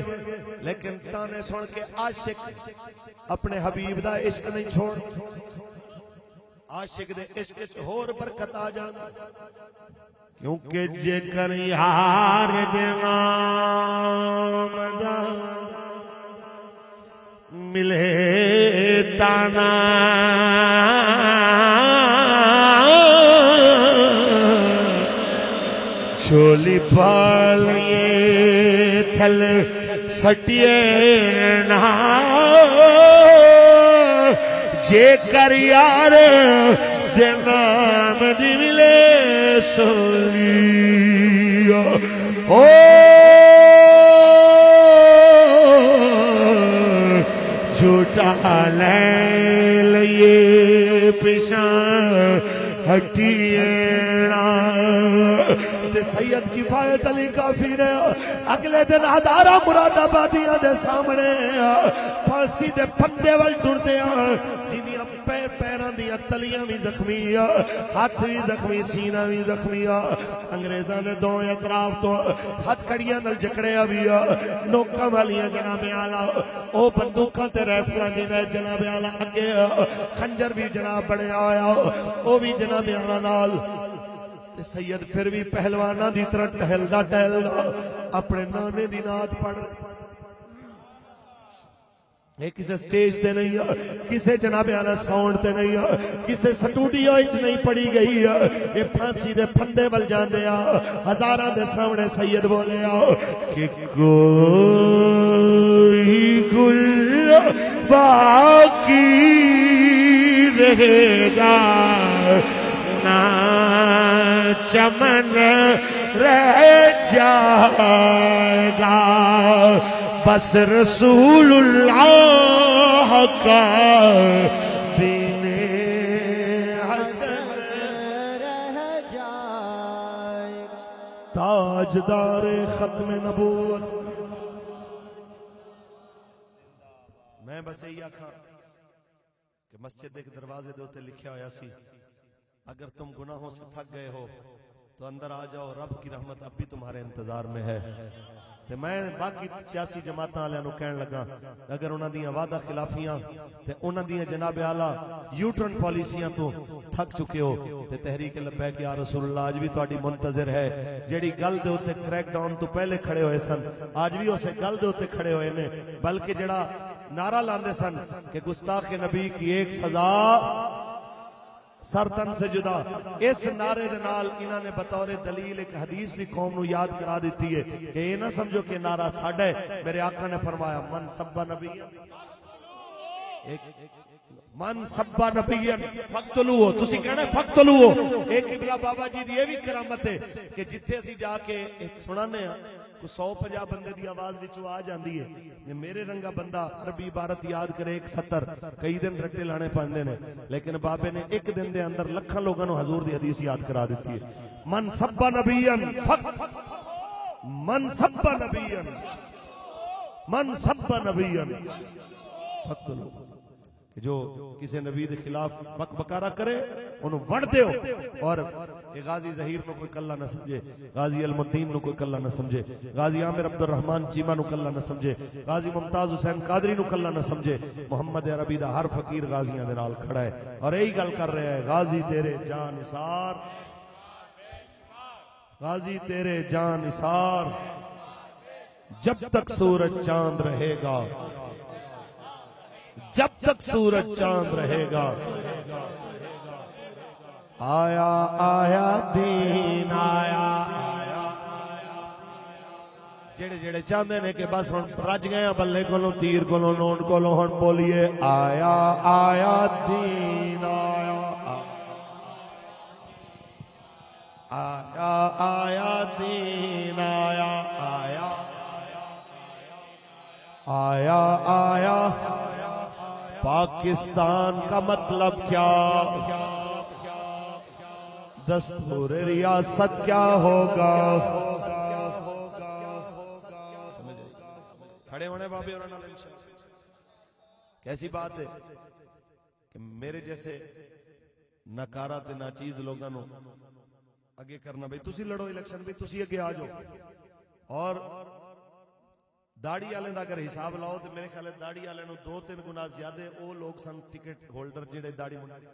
A: لیکن تانے سن کے عاشق اپنے حبیب دا عشق نہیں چھوڑ عاشق دے عشق وچ ہور برکت آ جاندی
B: کیونکہ جے کر یار دے نام دا ملے تانا چولی پالیے تھل سٹیے نا جے کر یار دے نام دی ملے سولی او جھوٹا لے لئے پیشاں ہٹینا تے سید کفایت علی کافی نے اگلے دن ہزارہ مراد آبادیاں دے سامنے پھانسی دے پھندے ول ٹردے جنیاں پیراں دیاں تلیاں بھی زخمی ہاتھ بھی زخمی سینہ بھی زخمی انگریزاں نے دو اطراف تو ہاتھ کڑیاں نال جکڑیا بھی نوکاں والیاں جناب اعلی او بندوقاں تے رائفلاں جناب جناب اعلی اگے خنجر بھی جناب بڑے آیا او بھی جناب اعلی نال تے سید پھر بھی پہلوانا دی طرح ٹہلدا ٹہلدا اپنے نانے دی نعت پڑھ یہ کسے سٹیج تے نہیں ہے، کسے جناب اعلی ساؤنڈ تے نہیں ہے، کسے سٹوڈیو وچ نہیں پڑھی گئی ہے، یہ پھانسی دے پھندے ول جاندے آ ہزاراں دے سامنے سید بولے آ کہ کوئی گل باقی رہے گا نہ چمن رہ جائے گا، بس رسول اللہ کا دین حسن
D: رہ جائے گا۔
B: تاجدار ختم نبوت۔ میں بس یہی آکھاں کہ مسجد کے دروازے دے اوتے لکھیا ہویا سی اگر تم گناہوں سے تھک گئے ہو تو اندر آ جاؤ، رب کی رحمت اب بھی تمہارے انتظار میں ہے۔ تے میں باقی سیاسی جماعتاں والےاں نوں کہن لگا اگر انہاں دیاں وعدہ خلافیاں تے انہاں دیاں جناب اعلی یو ٹرن پالیسیاں تو تھک چکے ہو تے تحریک لبیک یا رسول اللہ اج بھی تہاڈی منتظر ہے۔ جیڑی گل دے اوتے کریک ڈاؤن تو پہلے کھڑے ہوئے سن اج بھی اسے گل دے اوتے کھڑے ہوئے نے، بلکہ جڑا نعرہ لاندے سن کہ گستاخ نبی کی ایک سزا سر تن سے جدا، اس نعرے دے نال انہاں نے بطور دلیل ایک حدیث بھی قوم نو یاد کرا دیتی ہے کہ یہ نہ سمجھو کہ نعرہ ساڈا ہے۔ میرے آقا نے فرمایا من سب نبی من سب نبی فقتلوہ، تسی کہنا ہے فقتلوہ۔ ایک قبلہ بابا جی دی یہ بھی کرامت ہے کہ جتھے اسی جا کے ایک سنانے ہیں کو 150 بندے دی آواز وچوں آ جاندی ہے، میرے رنگا بندہ عربی عبارت یاد کرے ایک 70 کئی دن رٹے لانے پاندے نے، لیکن بابے نے ایک دن دے اندر لکھاں لوگاں نو حضور دی حدیث یاد کرا دیتی ہے۔ من سب نبیا من سب نبیا من سب نبیا فقتلوہ، جو کسی نبی دے خلاف بک بکارا کرے انہوں وڑ دیو، اور غازی ظہیر نو کوئی کلا نہ سمجھے، غازی المدین نو کوئی کلا نہ سمجھے، غازی عامر عبد الرحمن چیمہ نو کلا نہ سمجھے، غازی ممتاز حسین قادری نو کلا نہ سمجھے۔ محمد عربی دا ہر فقیر غازیاں دے نال کھڑا ہے اور یہی گل کر رہا ہے غازی تیرے جان نثار، غازی تیرے جان نثار، جب تک سورج چاند رہے گا، جب تک سورج چاند رہے گا، آیا آیا دین آیا۔ جڑے جڑے چاہتے نے کہ بس ہن رج گئے بلے کولوں تیر کولوں نون کولوں ہن بولیے آیا آیا دین آیا، آیا آیا دین آیا، آیا آیا آیا پاکستان کا مطلب کیا، دستور ریاست کیا ہوگا۔ کھڑے ہونے بابے اور کیسی بات ہے کہ میرے جیسے ناکارہ تے ناچیز لوگاں نو اگے کرنا، بھئی تسی لڑو الیکشن، بھی تسی اگے آ جاؤ، اور داڑھی والے دا اگر حساب لاؤ تو میرے خیال ہے داڑھی والے نو 2-3 گنا زیادہ وہ لوگ سن ٹکٹ ہولڈر جڑے داڑھی منڈی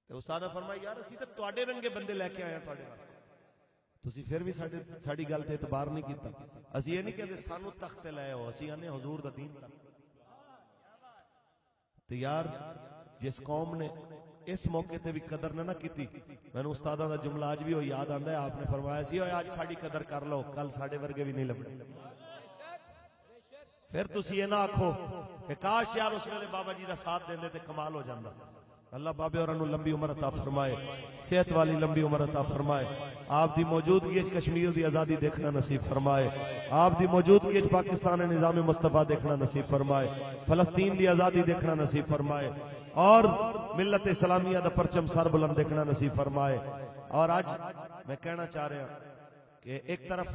B: تے استاد نے فرمایا یار اسی تے تواڈے رنگے بندے لے کے آئے ہیں تواڈے واسطے، تسی پھر بھی ساڈی گل تے اعتبار نہیں کیتا۔ اسی یہ نہیں کہتے سانو تخت تے لے آؤ، اسی آنے حضور دا دین تک۔ تے یار جس قوم نے اس موقع تے بھی قدر نہ کیتی، میں نے استاداں دا جملہ آج بھی وہ یاد آندا ہے، آپ نے فرمایا سی آج ساڈی قدر کر لو کل ساڈے ورگے بھی نہیں لبنے۔ پھر تسی یہ نہ آکھو کہ کاش یار اس ویلے بابا جی دا ساتھ دیندے تے کمال ہو جاندا۔ اللہ بابے اور انہوں لمبی عمر عطا فرمائے، صحت والی لمبی عمر عطا فرمائے، آپ دی موجودگی کشمیر دی آزادی دیکھنا نصیب فرمائے، آپ دی موجودگی پاکستان نظام مصطفیٰ دیکھنا نصیب فرمائے، فلسطین دی آزادی دیکھنا نصیب فرمائے، اور ملت اسلامیہ دا پرچم سر بلند دیکھنا نصیب فرمائے۔ اور آج میں کہنا چاہ رہا ہوں کہ ایک طرف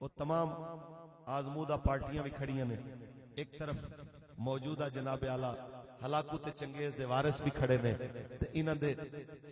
B: وہ تمام آزمودہ پارٹیاں بھی کھڑیاں نے، ایک طرف موجودہ جناب اعلیٰ ہلاکو تے چنگیز دے وارث بھی کھڑے نے، تے انہاں دے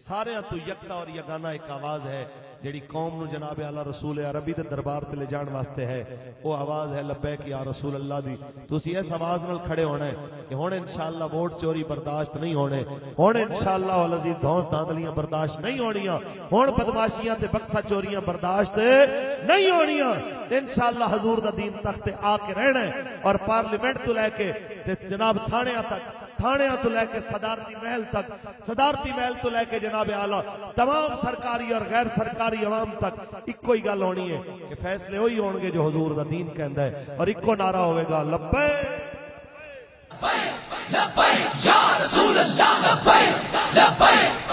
B: سارے تو یکتا اور یگانہ ایک آواز ہے
A: جیڑی قوم نو جناب اعلی رسول عربی دے دربار تے لے جان واسطے ہے وہ آواز ہے لبیک یا رسول اللہ دی. تسی اس آواز نال کھڑے ہونا ہے کہ ہن انشاءاللہ ووٹ چوری برداشت نہیں ہونے, ہن انشاءاللہ العزیز دھونس دھاندلیاں برداشت نہیں ہونیاں, ہن بدماشیاں تے بکسا چوریاں برداشت نہیں ہونیاں. انشاءاللہ حضور دا دین تخت تے آ کے رہنا ہے, اور پارلیمنٹ تو لے کے تے جناب تھانیاں تک, تھانیاں تو لے کے صدارتی محل تک, صدارتی محل تو لے کے جناب اعلیٰ تمام سرکاری اور غیر سرکاری عوام تک ایک کوئی گل ہونی ہے کہ فیصلے ہوئی ہون گے جو حضور دا دین کہندا ہے, اور ایکو نعرہ ہوئے گا لبیک
C: لبیک یا رسول اللہ لبیک لبیک